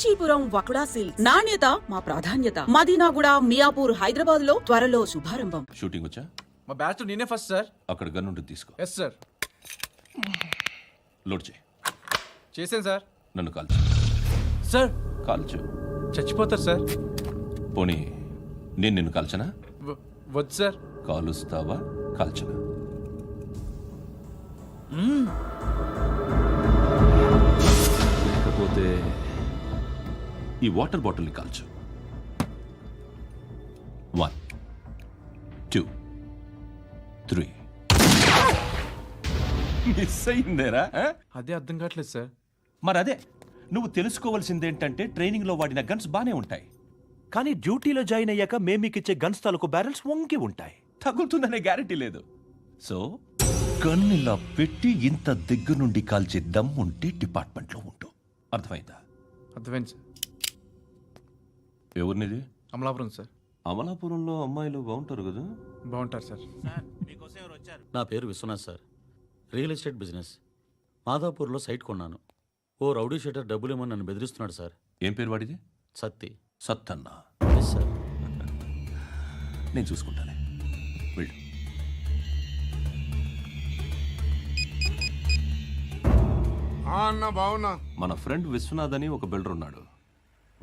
Kanchipuram వకుడా silks. నాణ్యత మా ప్రాధాన్యత. మదీనాగూడ, మియాపూర్, హైదరాబాద్ లో త్వరలో శుభారంభం. షూటింగ్ వచ్చా? మా బ్యాచ్ నేనే ఫస్ట్ సార్. అక్కడ గన్ ఉంటుంది, తీసుకో. Yes sir. లోడ్ చేయి. చేశాను సార్. నన్ను కాల్చు. సార్ కాల్చు. చచ్చిపోతారు సార్. పోనీ నేను నిన్ను కాల్చనా? వద్దు సార్. కాలుస్తావా కాల్చనా? లేకపోతే ఈ వాటర్ బాటిల్ని కాల్చు. 1 2 3. మిస్ అయిందేరా? అదే అర్థం కావట్లేదు సార్. మరి అదే నువ్వు తెలుసుకోవాల్సిందేంటంటే ట్రైనింగ్లో వాడిన గన్స్ బానే ఉంటాయి, కానీ డ్యూటీలో జాయిన్ అయ్యాక మేము మీకు ఇచ్చే గన్స్ తాలూకు బ్యారెల్స్ వంగి ఉంటాయి. తగులుతుందనే గ్యారెంటీ లేదు. సో గన్ ఇలా పెట్టి ఇంత దగ్గర నుండి కాల్చే దమ్ ఉంటే డిపార్ట్మెంట్లో ఉంటూ. అర్థమైందా? అర్థమైంది సార్. ఎవరినిది? అమలాపురం సార్. అమలాపురంలో అమ్మాయిలు బాగుంటారు కదా? బాగుంటారు సార్. నా పేరు Vishwanath sir. Real estate business. మాధాపూర్లో సైట్ కొన్నాను. ఓ రౌడీ షీటర్ డబ్బులు ఇవ్వమని నన్ను బెదిరిస్తున్నాడు సార్. ఏం పేరు వాడిది? సత్తి. సత్తన్న. Yes sir. నేను చూసుకుంటానే, వెళ్ళు. అన్న బావున్నా. మన ఫ్రెండ్ విశ్వనాథ్ అని ఒక బిల్డర్ ఉన్నాడు.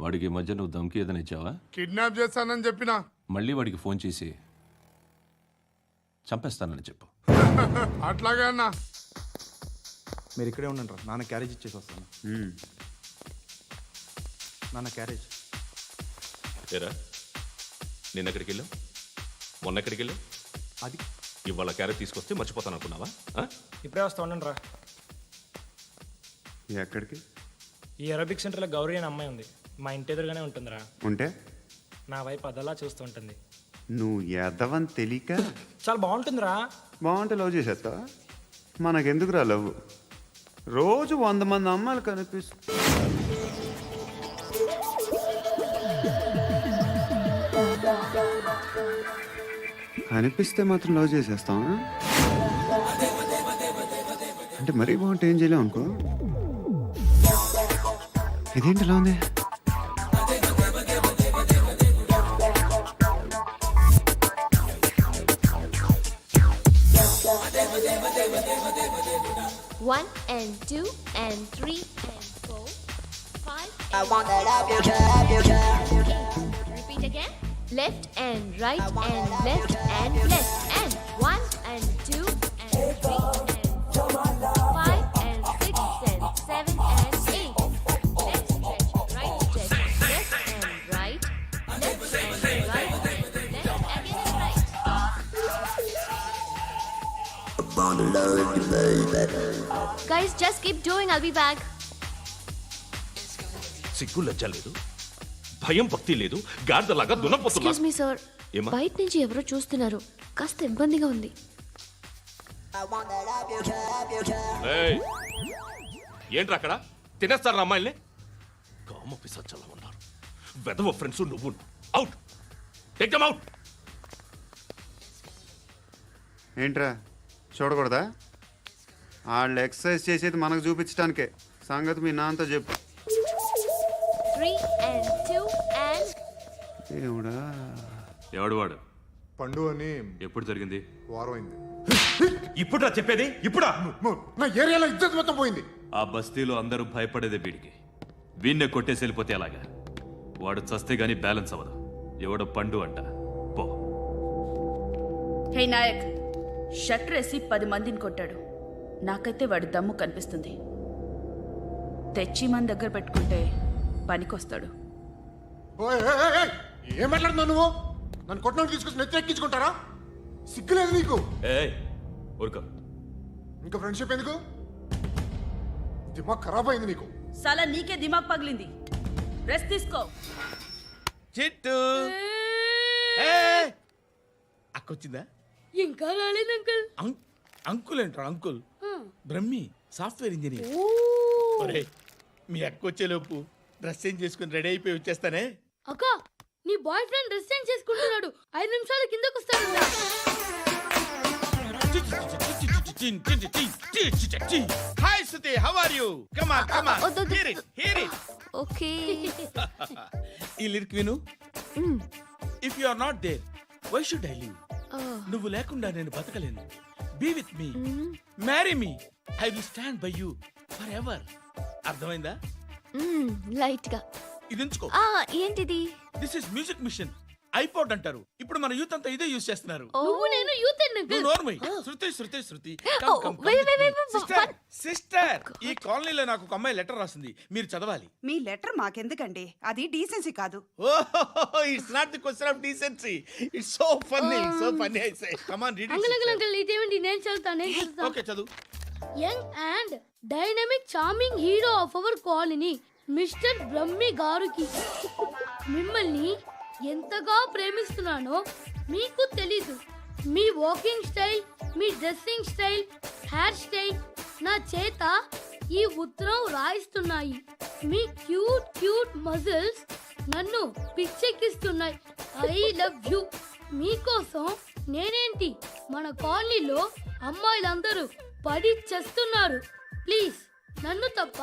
వాడికి ఈ మధ్య నువ్వు ధమ్కి ఏదైనా ఇచ్చావా? కిడ్నాప్ చేస్తానని చెప్పినా. మళ్ళీ వాడికి ఫోన్ చేసి చంపేస్తానని చెప్పు. అట్లాగే అన్న. మీరు ఇక్కడే ఉండండి రా, నాన్న క్యారేజ్ ఇచ్చేసి వస్తాను. నాన్న క్యారేజ్. ఏరా, నిన్న ఎక్కడికి వెళ్ళావు? మొన్న ఎక్కడికి వెళ్ళావు? అది ఇవాళ క్యారెట్ తీసుకొస్తే మర్చిపోతాను అనుకున్నావా? ఇప్పుడే వస్తా ఉండండి రా. ఎక్కడికి? ఈ అరబిక్ సెంటర్లో గౌరీ అనే అమ్మాయి ఉంది. మా ఇంటి ఎదురుగానే ఉంటుందిరా. ఉంటే నా వైపు అదలా చూస్తూ ఉంటుంది. నువ్వు ఎదవని తెలియక చాలా బాగుంటుందిరా. బాగుంటే లవ్ చేసేస్తావా? మనకెందుకురా లవ్? రోజు 100 మంది అమ్మాయిలు కనిపిస్తే మాత్రం లవ్ చేసేస్తావా? అంటే మరీ బాగుంటే ఏం చేయలేవు అనుకో. ఇదేంటి ఇలా ఉంది? One and two and three and four, 5. I want that up your job. Repeat again. Left and right and left and left and 1 and 2 and 3 and 4, 5 and 6 and 7 and 8. Left stretch, right stretch, left and right, left and right, left again and right. Guys, just keep doing. I'll be back. సిగ్గు లజ్జ లేదు, భయం భక్తి లేదు, గాడిదలాగా దున్నపోతున్నా. Excuse me, sir. ఏమా? బయట నుంచి ఎవరో చూస్తున్నారు. కాస్త ఇబ్బందిగా ఉంది. ఏయ్, ఏంట్రా అక్కడ? తినేస్తారా అమ్మాయిల్ని? కామ పిశాచాలా ఉన్నారు. వెదవ ఫ్రెండ్స్ నువ్వు. Out, take them out. ఏంట్రా చూడకూడదా? వాళ్ళు ఎక్సర్సైజ్ చేసేది మనకు చూపించడానికే. సంగతి మీ నాన్నతో చెప్పు. 3 and 2 and దేవుడా. ఎవడు వాడు? పండు అని. ఎప్పుడు జరిగింది? వారం అయింది. ఇప్పుడా చెప్పేది? ఇప్పుడా? నా ఏరియాలో ఇజ్జత్ మొత్తం పోయింది. ఆ బస్తీలో అందరూ భయపడేదే వీడికి. వీణ్ణే కొట్టేసి వెళ్ళిపోతే అలాగా? వాడు చస్తే గానీ బ్యాలెన్స్ అవ్వదు. ఎవడో పండు అంట. పో. హే నాయక్, షట్టర్ వేసి 10 మందిని కొట్టాడు. నాకైతే వాడి దమ్ము కనిపిస్తుంది. తెచ్చి మన దగ్గర పెట్టుకుంటే పనికొస్తాడు. ఏం మాట్లాడుతున్నావు నువ్వు? నన్ను కొట్టడానికి తీసుకొచ్చి నెత్తి ఎక్కించుకుంటారా? సిగ్గులేదు నీకు? ఏయ్, ఊరుకో. ఇంకా ఫ్రెండ్షిప్ ఎందుకు? దిమాగ్ ఖరాబ్ అయింది నీకు. సాలా నీకే దిమాగ్ పగిలింది. రెస్ట్ తీసుకో. చిట్టు అక్కొచ్చిందా? ఇంకా రాలేదు అంకుల్. అంకుల్ ఏంట్రా? Uncle Brahmi, software engineer. ఒరే, మీ అక్కొచ్చేలోపు డ్రెస్ చేంజ్ చేసుకుని రెడీ అయిపోయి వచ్చేస్తానే. అక్క, నీ బాయ్ ఫ్రెండ్ డ్రెస్ చేంజ్ చేసుకుంటున్నాడు. 5 నిమిషాలు కిందకు వస్తాడు. Hi Suthi, how are you? Come on, come on. వద్దు, వద్దు. Hear it, hear it. Okay. ఈ లిరిక్ విను. If you are not there, why should I live? నువ్వు లేకుండా నేను బతకలేను. Be with me, marry me, I will stand by you forever. అర్థమైందా? Light గా. ఇది ఉంచుకో. ఏంటిది? This is music machine. IPod అంటారు. ఇప్పుడు మన యూత్ అంతా ఇదే యూజ్ చేస్తున్నారు. నువ్వు నేను యూత్ నువ్వు నోర్మై. శృతి, శృతి, శృతి. wait. సిస్టర్, ఈ కాలనీలో నాకు ఒక అమ్మాయి లెటర్ రాసింది, మీరు చదవాలి. మీ లెటర్ మాకెందుకండి, అది డీసెన్సీ కాదు. Oh, it's not the question of decency. It's so funny, so funny. I say come on, read uncle ఇదేమిటి? నేను చదువుతాను. ఓకే, చదువు. Young and dynamic charming hero of our colony mister Brahmi గారికి మిమ్మల్ని ఎంతగా ప్రేమిస్తున్నానో మీకు తెలీదు. మీ వాకింగ్ స్టైల్, మీ డ్రెస్సింగ్ స్టైల్, హెయిర్ స్టైల్ నా చేత ఈ ఉత్తరం రాయిస్తున్నాయి. మీ క్యూట్ క్యూట్ మజిల్స్ నన్ను పిచ్చెక్కిస్తున్నాయి. I love you. మీకోసం నేనేంటి, మన కాలనీలో అమ్మాయిలందరూ పడి చేస్తున్నారు. ప్లీజ్ నన్ను తప్ప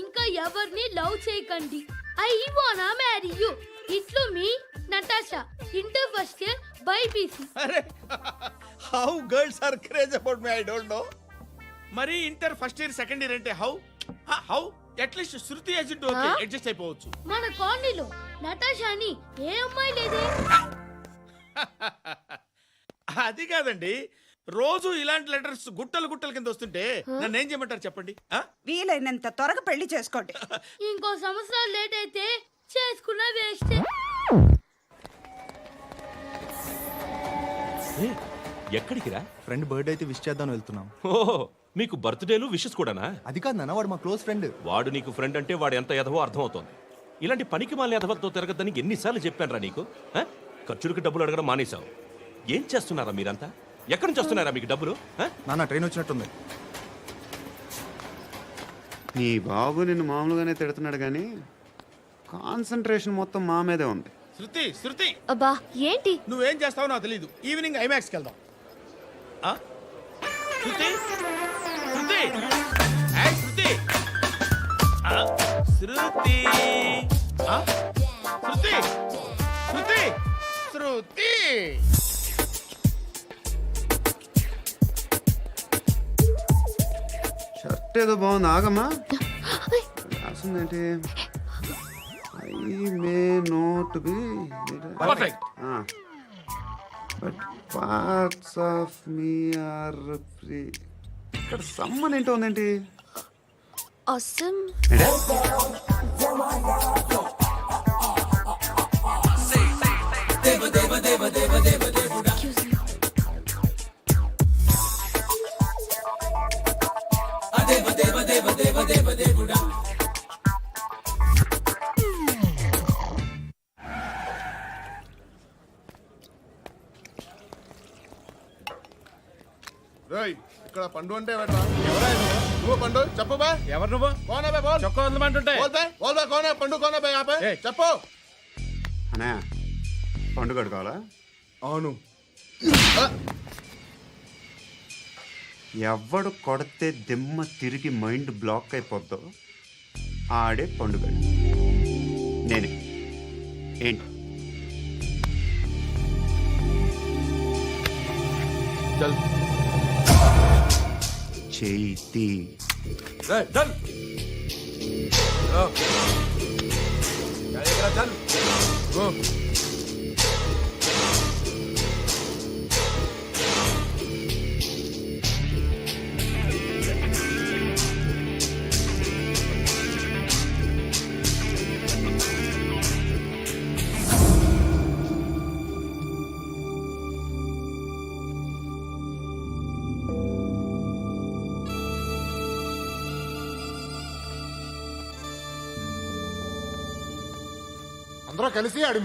ఇంకా ఎవరిని లవ్ చేయకండి. ఐ వానా మ్యారీ యూ. ఇట్లు మీ Natasha, inter first year BPC. అరే, how girls are craze about me, I don't know. మరి inter first year second year అంటే how? How at least Shruti agent okay, adjust అయిపోవచ్చు. మన కాలనీలో నటాషాని ఏ అమ్మాయి లేదే. అది కాదండి, రోజు ఇలాంటి లెటర్స్ గుట్టలు గుట్టల కింద వస్తుంటే నన్ను ఏం చేయమంటారు చెప్పండి? వీలైనంత త్వరగా పెళ్లి చేసుకోండి. ఇంకో సంవత్సరాలు లేట్ అయితే చేసుకున్న వేస్ట్. ఎక్కడికి రా? ఫ్రెండ్ బర్త్డే అయితే విష్ చేద్దాం వెళ్తున్నాం. ఓహో, మీకు బర్త్డేలు విషెస్ కూడానా? అది కాదు నాన్న, వాడు మా క్లోజ్ ఫ్రెండ్. వాడు నీకు ఫ్రెండ్ అంటే వాడు ఎంత ఎదవో అర్థమవుతోంది. ఇలాంటి పనికి మాలిన ఎదవలతో తిరగద్దని ఎన్నిసార్లు చెప్పానురా నీకు? ఖర్చులకు డబ్బులు అడగడం మానేశావు. ఏం చేస్తున్నారా మీరంతా? ఎక్కడి నుంచి వస్తున్నారా మీకు డబ్బులు? నాన్న ట్రైన్ వచ్చినట్టుంది. నీ బాబు నిన్ను మామూలుగానే తిడుతున్నాడు కానీ కాన్సన్ట్రేషన్ మొత్తం మా మీదే ఉంది. శృతి, శృతి, అబ్బా ఏంటి? నువ్వేం చేస్తావో నాకు తెలీదు. ఈవినింగ్ ఐమాక్స్కి వెళ్దాం. శృతి, శృతి, ఏయ్ శృతి, శృతి, శృతి, శృతి, శృతి. షర్ట్ ఏదో బాగుంది, ఆగమ్మా. రాసిందేంటి? I may not be perfect. But parts of me are free. ఇక్కడ సమ్మన్ ఏంటో ఉందేంటి? Awesome. Excuse me. ఇక్కడ పండు అంటే నువ్వు పండు చెప్పు బా. ఎవరు నువ్వు? కోనా బే బోల్. చొక్కా వదలమంటుంటే బోల్ బే, బోల్ బే, కోనా పండు, కోనా బే ఆపే. చెప్పు. అనే పండుగ కావాలా? అవును. ఎవడు కొడితే దిమ్మ తిరిగి మైండ్ బ్లాక్ అయిపోద్దో ఆడే పండుగ. నేనే. ఏంటి? చల్. చేతి చల్. చల్. గో. అందరూ కలిసి ఆడి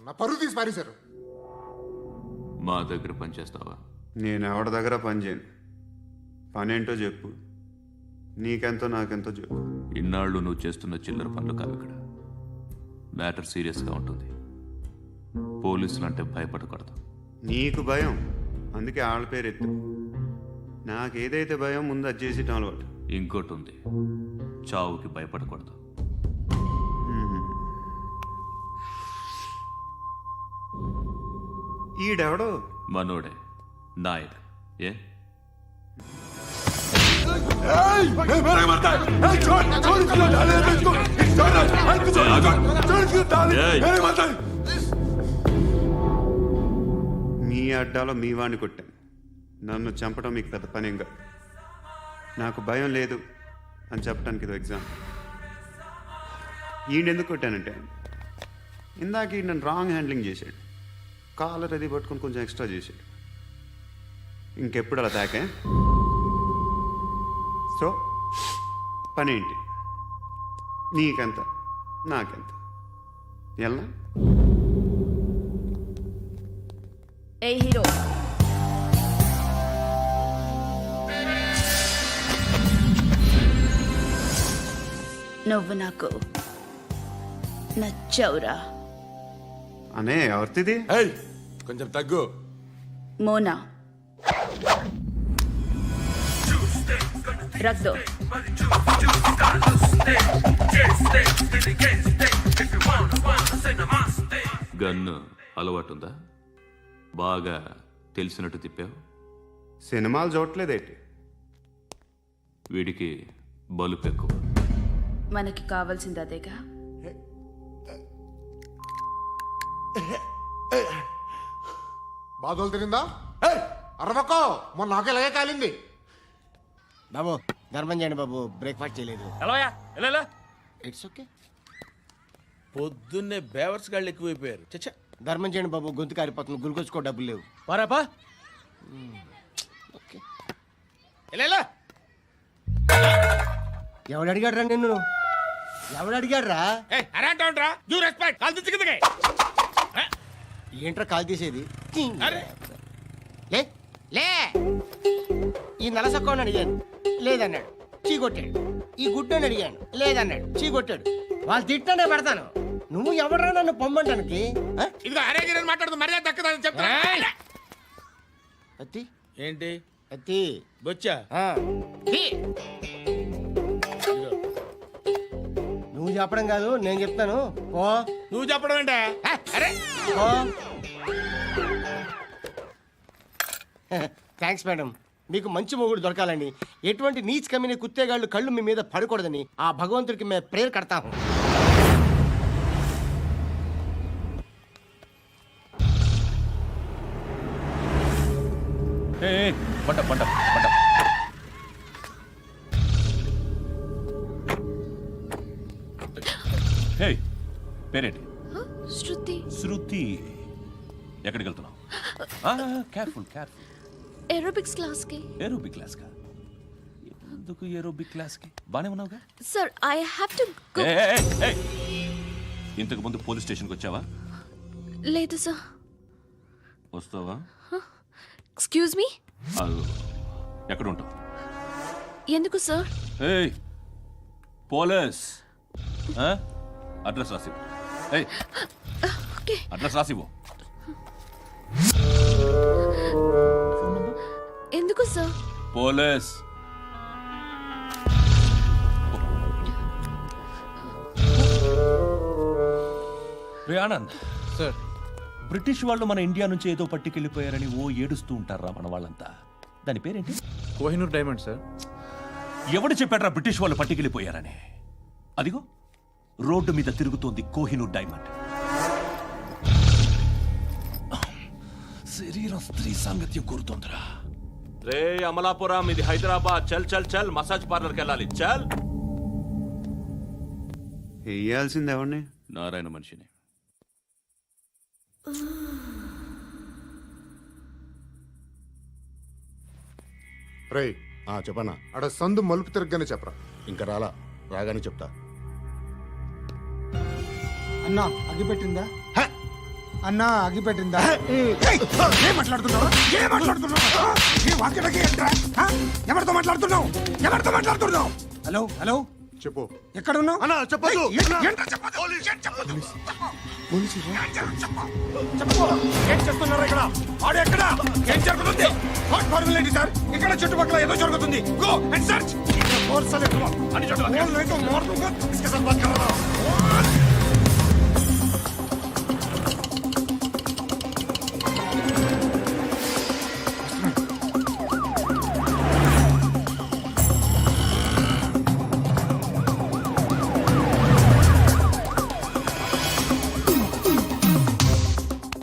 నా పరువు తీసి పారేశారు. మా దగ్గర పనిచేస్తావా? నేను ఎవరి దగ్గర పని చేయను. పనేంటో చెప్పు. నీకెంతో నాకెంతో చెప్పు. ఇన్నాళ్ళు నువ్వు చేస్తున్న చిల్లర పనులు కావు ఇక్కడ. మ్యాటర్ సీరియస్గా ఉంటుంది. పోలీసులు అంటే భయపడకూడదు. నీకు భయం, అందుకే వాళ్ళ పేరు ఎత్తు. నాకు ఏదైతే భయం ముందు అది చేసేటం అలవాటు. ఇంకోటి ఉంది, చావుకి భయపడకూడదు. ఈడెవడో మనోడే నాయక్. ఏ మీ అడ్డాలో మీ వాడిని కొట్టాను. నన్ను చంపడం మీకు పెద్ద పనేం కాదు. నాకు భయం లేదు అని చెప్పడానికి ఇది ఎగ్జామ్. ఈయన ఎందుకు కొట్టానంటే ఇందాక ఈయన నన్ను రాంగ్ హ్యాండ్లింగ్ చేశాడు. కాలర్ అది పట్టుకొని కొంచెం ఎక్స్ట్రా చేశాడు. ఇంకెప్పుడు అలా తాకే. సో పనేంటి? నీకెంత నాకెంత ఎలా? ఏ హీరో, నువ్వు నాకు నచ్చవురా. అనే ఎవరిది? ఏయ్ కొంచెం తగ్గు. మోనా రక్ దో. గన్ను అలవాటుందా? బాగా తెలిసినట్టు తిప్పావు. సినిమాలు చూడట్లేదేంటి? వీడికి బలుపు ఎక్కువ. మనకి కావాల్సింది అదేగా. బాధలు తిరిందా? అరవకో, మొన్న నాకు ఇలాగే కాలింది. బాబు ధర్మం చేయండి బాబు, బ్రేక్ఫాస్ట్ చేయలేదు. ఎలా ఇట్స్ ఓకే. పొద్దున్నే బేవర్స్ గాళ్ళు ఎక్కువైపోయారు. చచ్చా, ధర్మం చేయండి బాబు, గొంతు కారిపోతుంది, గురికొచ్చుకో డబ్బులు లేవు. పారాపా. ఓకే. ఎలా ఎవడు అడిగాడు రా నిన్ను? ఎవడు అడిగాడు రా? అరాంటా యూ రెస్పెక్ట్ కాల్ తెచ్చి కిందకి. ఏంట్రా కాల్ తీసేది? అరే లే లే. ఈ నలసక్కని అడిగాను, లేదన్నాడు, చీ కొట్టాడు. ఈ గుడ్డని అడిగాను, లేదన్నాడు, చీ కొట్టాడు. వాళ్ళు తిట్టానే పెడతాను. నువ్వు ఎవడరా నన్ను పొమ్మంటానికి? ఇదిగో అరే గిరని మాట్లాడుతూ మర్యాద దక్కదని చెప్తా. అత్తి ఏంటి అత్తి బొచ్చా? తీ. నువ్వు చెప్పడం కాదు, నేను చెప్తాను. ఓ నువ్వు చెప్పడం ఏంటే? అరే ఓ థ్యాంక్స్ మేడం. మీకు మంచి మొగుడు దొరకాలని, ఎటువంటి నీచ్ కమ్మిన కుత్తేగాళ్ళు కళ్ళు మీ మీద పడకూడదని ఆ భగవంతుడికి మేము ప్రేయర్ కడతాము. పంట పంట పంట. హే, పేరేంటి? శృతి. శృతి. ఎక్కడికి వెళ్తున్నావు? Careful careful. ఏరోబిక్స్ క్లాస్ కి. ఏరోబిక్ క్లాస్ కా? ఎందుకు ఏరోబిక్ క్లాస్ కి? బానే ఉన్నావుగా? Sir I have to go. ఇంతకు ముందు పోలీస్ స్టేషన్కి వచ్చావా? లేదు సార్. వస్తావా? Excuse me. ఎక్కడ ఉంటావు? ఎందుకు సార్? ఏయ్ పోలీస్, అడ్రస్ రాసివ్వు. ఓకే. అడ్రస్ రాసివ్వు. ఎందుకు సార్? పోలీస్. రే ఆనంద్ సార్, బ్రిటిష్ వాళ్ళు మన ఇండియా నుంచి ఏదో పట్టుకెళ్ళిపోయారని ఓ ఏడుస్తూ ఉంటారా మన వాళ్ళంతా. దాని పేరేంటి? Kohinoor diamond sir. ఎవడు చెప్పాడ్రా బ్రిటిష్ వాళ్ళు పట్టుకెళ్ళిపోయారని? అదిగో రోడ్డు మీద తిరుగుతోంది కోహినూర్ డైమండ్. శరీరం స్త్రీ సాంగత్యం కోరుతోందిరా. రే అమలాపురం, ఇది హైదరాబాద్. చల్ చల్ చల్, మసాజ్ పార్లర్కి వెళ్ళాలి. చల్. వేయాల్సింది ఎవరిని? నారాయణ మనిషిని. రేయ్ చెప్పన్నా. అడ సందు మలుపు తిరగగానే చెప్పరా. ఇంకా రాలా, రాగానే చెప్తా. అన్నా అగిపెట్టిందా? అన్నా అగిపెట్టిందా? ఏం మాట్లాడుతున్నావు? ఏం మాట్లాడుతున్నావు? ఏ వాక్యలకి ఏంట్రా? ఎవరితో మాట్లాడుతున్నావు? ఎవరితో మాట్లాడుతున్నావు? హలో హలో, చెప్పు. ఎక్కడ ఉన్నావు? అన్నా చెప్పదు. ఏం చేస్తున్నారు ఇక్కడ? ఆడు ఎక్కడ? ఏం జరుగుతుంది? వాట్ ఫార్ములేంటి సార్? ఇక్కడ చుట్టుపక్కల ఏదో జరుగుతుంది. Go and search. और साले तुम बोल नहीं तो मार दूंगा. इसके साथ बात कर रहा हूँ.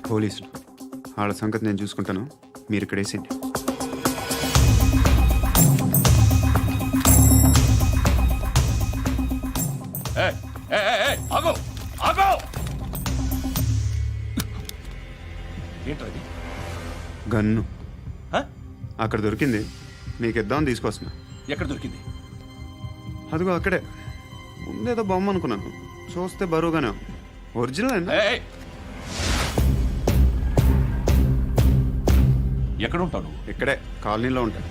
పోలీసులు వాళ్ళ సంగతి నేను చూసుకుంటాను, మీరు ఇక్కడ వేసేయండి. ఆగో ఆగో ఏంటది? గన్ను హ? అక్కడ దొరికింది, మీకు ఇద్దామని తీసుకొస్తున్నా. ఎక్కడ దొరికింది? అదిగో అక్కడే. ముందేదో బొమ్మ అనుకున్నాను, చూస్తే బరువుగానే ఉంది. ఒరిజినల్ అండి. ఏయ్! ఎక్కడ ఉంటావు నువ్వు? ఇక్కడే కాలనీలో ఉంటాను.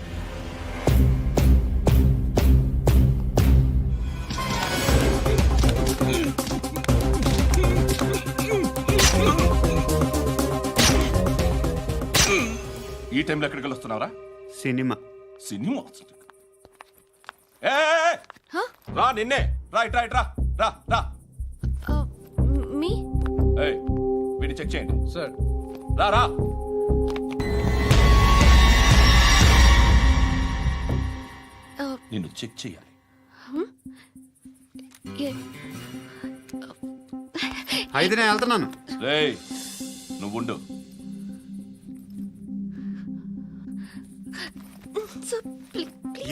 ఈ టైంలో ఎక్కడికి వస్తున్నావురా? సినిమా. సినిమా ఏయ్! రా నిన్నే రా ఇట్రా ఇట్రా రా రా. మీ ఏయ్, వీడిని చెక్ చేయండి సార్. రా రా. నిన్ను చెక్ చేయాలి. అయితే నేను వెళ్తున్నాను. రేయ్, నువ్వు ఉండు.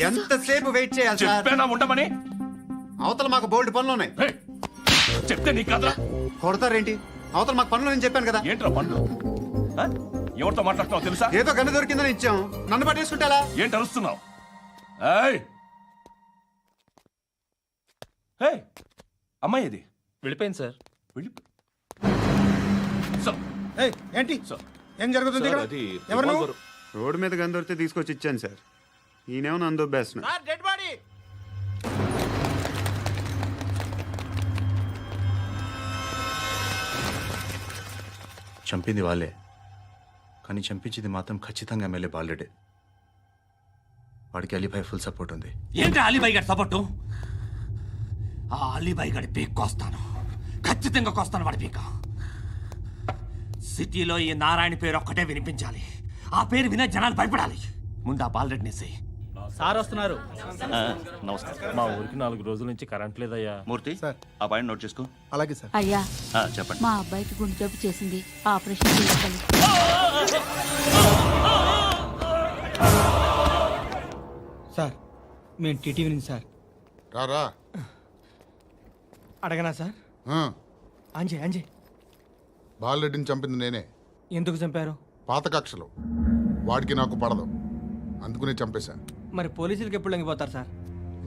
ఎంతసేపు వెయిట్ చేయాలి సార్? చెప్పేనా ఉండమని? అవతల మాకు బోల్డ్ పనులు ఉన్నాయి. ఏయ్, చెప్తే నీకు కదరా? కొడతారేంటి? అవతల మాకు పనులు నేను చెప్పాను కదా. ఏంట్రా పనులు? ఆ? ఎవరితో మాట్లాడుతున్నావు తెలుసా? ఏదో గన్ను దొరికిందని ఇచ్చాం, నన్ను పట్టేసుకుంటా. ఏంటి అరుస్తున్నావు? ఏయ్! ఏయ్, అమ్మాయి ఇది వెళ్ళిపోయింది సార్. వెళ్ళి సార్. ఏయ్, ఏంటి సార్. ఏం జరుగుతుంది ఇక్కడ? ఎవరు నువ్వు? రోడ్డు మీద గన్ను దొరికితే తీసుకొచ్చి ఇచ్చాను సార్. ఈయనేమో నన్ను దొబ్బేస్తున్నా. Dead body. చంపింది వాళ్ళే, కానీ చంపించింది మాత్రం ఖచ్చితంగా ఎమ్మెల్యే బాలుడే. వాడికి అలీభాయ్ ఫుల్ సపోర్ట్ ఉంది. ఏంటి అలీబాయి గారి సపోర్టు? ఆ అలీబాయి గారి పీక్ కోస్తాను, ఖచ్చితంగా కోస్తాను వాడి పీక. సిటీలో ఈ నారాయణ పేరు ఒక్కటే వినిపించాలి. ఆ పేరు వినే జనాలు భయపడాలి. ముందు ఆ బాలరెడ్డిని సార్ వస్తున్నారు. నమస్కారం. మా ఊరికి 4 రోజుల నుంచి కరెంట్ లేదయ్యా. మూర్తి, ఆ పాయింట్ నోట్ చేసుకో. అలాగే సార్. అయ్యా, చెప్పండి. మా అబ్బాయికి గుండె జబ్బు చేసింది, ఆపరేషన్ చేయాలి. సార్ మేము టీటీవీ నుంచి సార్. రారా. అడగనా సార్? అంజయ్ బాలరెడ్డిని చంపింది నేనే. ఎందుకు చంపారు? పాత కక్షలు. వాడికి నాకు పడదు, అందుకునే చంపేశాను. మరి పోలీసులకు ఎప్పుడు లొంగిపోతారు సార్?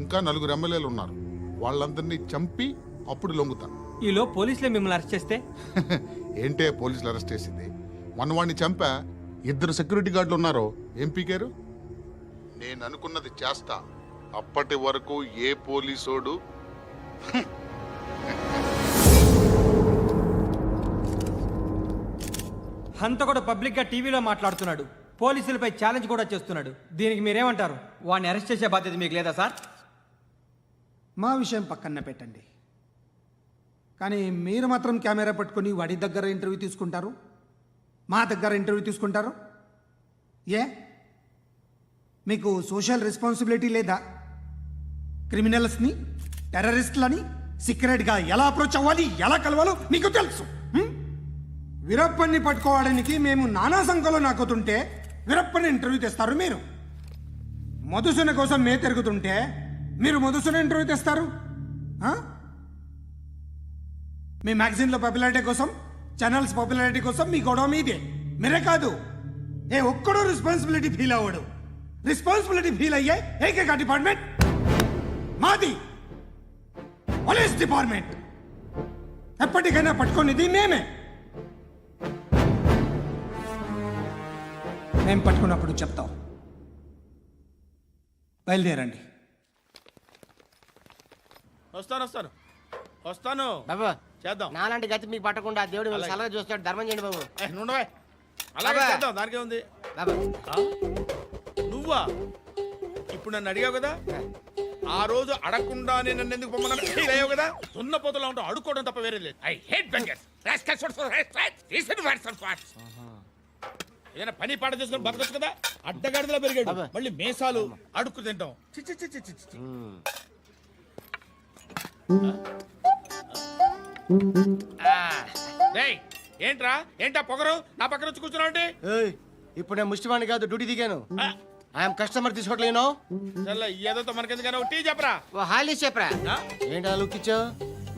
ఇంకా 4 ఎమ్మెల్యేలు ఉన్నారు, వాళ్ళందరినీ చంపి అప్పుడు లొంగుతాను. ఈలో పోలీసులే మిమ్మల్ని అరెస్ట్ చేస్తే? ఏంటే పోలీసులు అరెస్ట్ చేసింది? మొన్న వాడిని చంపా, 2 సెక్యూరిటీ గార్డులు ఉన్నారో ఏం పీకారు? నేను అనుకున్నది చేస్తా, అప్పటి వరకు ఏ పోలీసోడు హంతకుడు పబ్లిక్ గా టీవీలో మాట్లాడుతున్నాడు, పోలీసులపై ఛాలెంజ్ కూడా చేస్తున్నాడు. దీనికి మీరేమంటారు? వాడిని అరెస్ట్ చేసే బాధ్యత మీకు లేదా సార్? మా విషయం పక్కన పెట్టండి, కానీ మీరు మాత్రం కెమెరా పట్టుకొని వాడి దగ్గర ఇంటర్వ్యూ తీసుకుంటారు, మా దగ్గర ఇంటర్వ్యూ తీసుకుంటారు. ఏ మీకు సోషల్ రెస్పాన్సిబిలిటీ లేదా? క్రిమినల్స్ని, టెర్రరిస్టులని సీక్రెట్గా ఎలా అప్రోచ్ అవ్వాలి, ఎలా కలవాలో మీకు తెలుసు. వీరప్పన్ని పట్టుకోవడానికి మేము నానా సంఖ్యలో నాకుతుంటే వీరప్పని ఇంటర్వ్యూ తెస్తారు మీరు. మధుసూన కోసం మే తిరుగుతుంటే మీరు మధుసూన ఇంటర్వ్యూ తెస్తారు. మీ మ్యాగజైన్లో పాపులారిటీ కోసం, ఛానల్స్ పాపులారిటీ కోసం మీ గొడవ మీదే. మీరే కాదు, ఏ ఒక్కడో రెస్పాన్సిబిలిటీ ఫీల్ అవ్వడు. రెస్పాన్సిబిలిటీ ఫీల్ అయ్యే ఏకైక డిపార్ట్మెంట్ మాది, పోలీస్ డిపార్ట్మెంట్. ఎప్పటికైనా పట్టుకునేది మేమే. మేము పట్టుకున్నప్పుడు చెప్తాం. బయలుదేరండి. వస్తాను బాబు చేద్దాం నాలాంటి గతి మీకు పట్టకుండా దేవుడు మిమ్మల్ని సలహా చూస్తాడు. ధర్మం చేయండి బాబు. నుండవే అలాగే అబ్బా. చేద్దాం, దానికే ఉంది. బాబు నువ్వా ఇప్పుడు నన్ను అడిగావు కదా, ఆ రోజు అడగకుండానే నన్ను ఎందుకు పొమ్మన్నాను ఫీల్ అయ్యావు కదా. సున్న పోతలో ఉంటావు, అడుక్కోవడం తప్ప వేరే లేదు. I hate bangers. ఏదైనా పని పాట చేసుకుని బతకొచ్చు కదా. అడ్డగాడిదలా పెరిగాడు, అబ్బా. మళ్ళీ మేసాలు అడుక్కు తింటాం. చి చి చి చి చి చి. రేయ్, ఏంటా పొగరు నా పక్కన వచ్చి కూర్చున్నావు అంటే? ఏయ్, ఇప్పుడు నేను ముష్టివాణి కాదు, డ్యూటీ దిగాను. ఐఎమ్ కస్టమర్ తీసుకోవట్లేను. ఏదో మనకెందుకైనా టీ చెప్పరా. ఓ హాలీ చెప్పరా. ఏంటి అలా లుక్ ఇచ్చావు?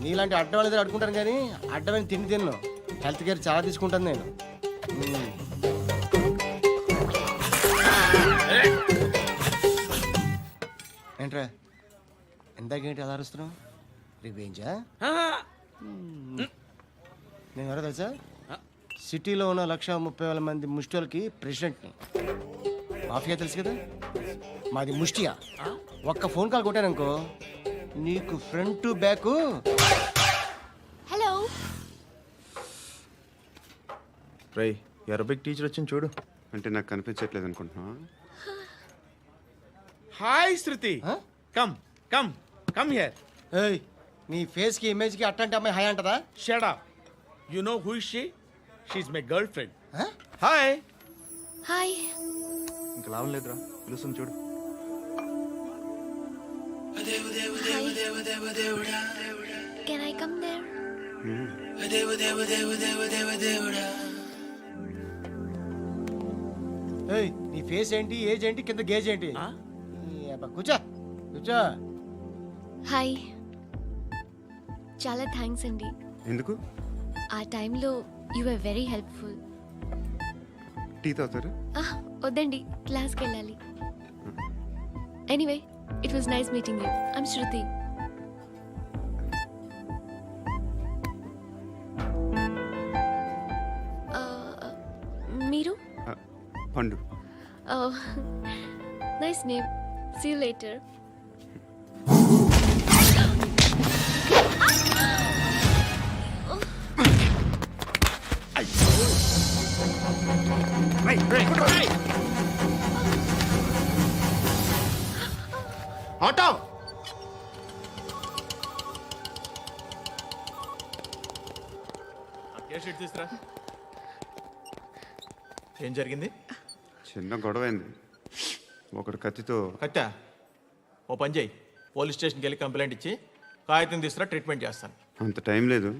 నీలాంటి అడ్డం వాళ్ళ దగ్గర అడుకుంటాను కానీ అడ్డమైన తిండి తిన్ను. హెల్త్ కేర్ చాలా తీసుకుంటాను నేను. ఏంట్రా ఎందాకేంటి అలా అరుస్తున్నావు? రివేంజా? నేను ఎవరో తెలుసా? సిటీలో ఉన్న 130,000 మంది ముష్టిలకి ప్రెసిడెంట్ని. మాఫియా తెలుసు కదా, మాది ముష్టియా. ఒక్క ఫోన్ కాల్ కొట్టాననుకో నీకు ఫ్రంట్ టు బ్యాక్. హలో. రై అరబిక్ టీచర్ వచ్చింది చూడు. అంటే నాకు కనిపించట్లేదు అనుకుంటున్నా. Hi Shruti, come come come here. ఏయ్, నీ ఫేస్ కి ఇమేజ్ కి అట్లాంటి అమ్మాయి హాయ్ అంటదా? Shut up. You know who is she? She is my girl friend. Hi. Hi. ఇంకా లాభం లేదురా, పిలుస్తుంది చూడు. Can I come there? ఏయ్, నీ ఫేస్ ఏంటి, ఏజ్ ఏంటి, కింద గేజ్ ఏంటి? ఈ అబ్బా, కూర్చో కూర్చో. హాయ్. చాలా థ్యాంక్స్ అండి. ఎందుకు? ఆ టైంలో you are very helpful. Tea తాగుతారా? వద్దండి, క్లాస్కి వెళ్ళాలి. Anyway, it was nice meeting you. I'm Shruti. మీరు? Pandu. Nice name. See you later. Auto. తీసురా. ఏం జరిగింది? చిన్న గొడవ అయింది. ఒకడు కత్తితో. కట్టా ఓ పని చేయి, పోలీస్ స్టేషన్కి వెళ్ళి కంప్లైంట్ ఇచ్చి కాగితం తీసుకురా, ట్రీట్మెంట్ చేస్తాను. అంత టైం లేదు,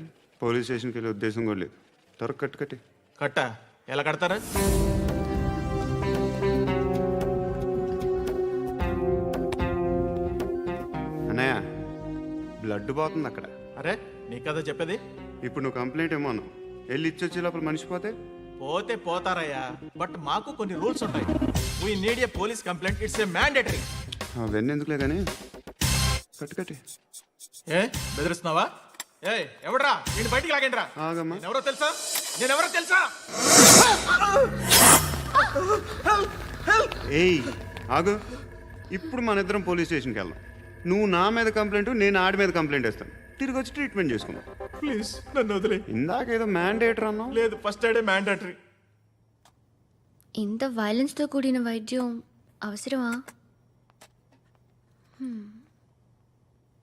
పోలీస్ స్టేషన్కి వెళ్ళే ఉద్దేశం కూడా లేదు. త్వరగా కట్టు కట్టి. కట్టా ఎలా కడతారా? అన్నయ్య, బ్లడ్ పోతుంది అక్కడ. అరే నీ కదా చెప్పేది. ఇప్పుడు నువ్వు కంప్లైంట్ ఏమో అన్నావు, వెళ్ళి ఇచ్చొచ్చే లోపల మనిషి పోతే? పోతే పోతారయ్యా, బట్ మాకు కొన్ని రూల్స్ ఉంటాయి. We need a police complaint, it's a mandatory. అవన్నీ ఎందుకులే కానీ కట్టు కట్టి. ఏ బెదిరిస్తున్నావా? ఏ ఎవడ్రా నేను బయటికి లాగండి రా. ఆగమ్మా. ఎవరో తెలుసా? నేనెవరో తెలుసా? ఏయ్ ఆగు. ఇప్పుడు మన ఇద్దరం పోలీస్ స్టేషన్కి వెళ్దాం. నువ్వు నా మీద కంప్లైంట్, నేను ఆడి మీద కంప్లైంట్ వేస్తాను. తిరిగి వచ్చి ట్రీట్మెంట్ చేసుకుందాం. ప్లీజ్ నన్ను వదిలే. ఇందాకేదో మ్యాండేటర్ అన్నావు. లేదు, ఫస్ట్ ఎయిడే మ్యాండేటరీ. ఇంత వైలెన్స్తో కూడిన వైద్యం అవసరమా?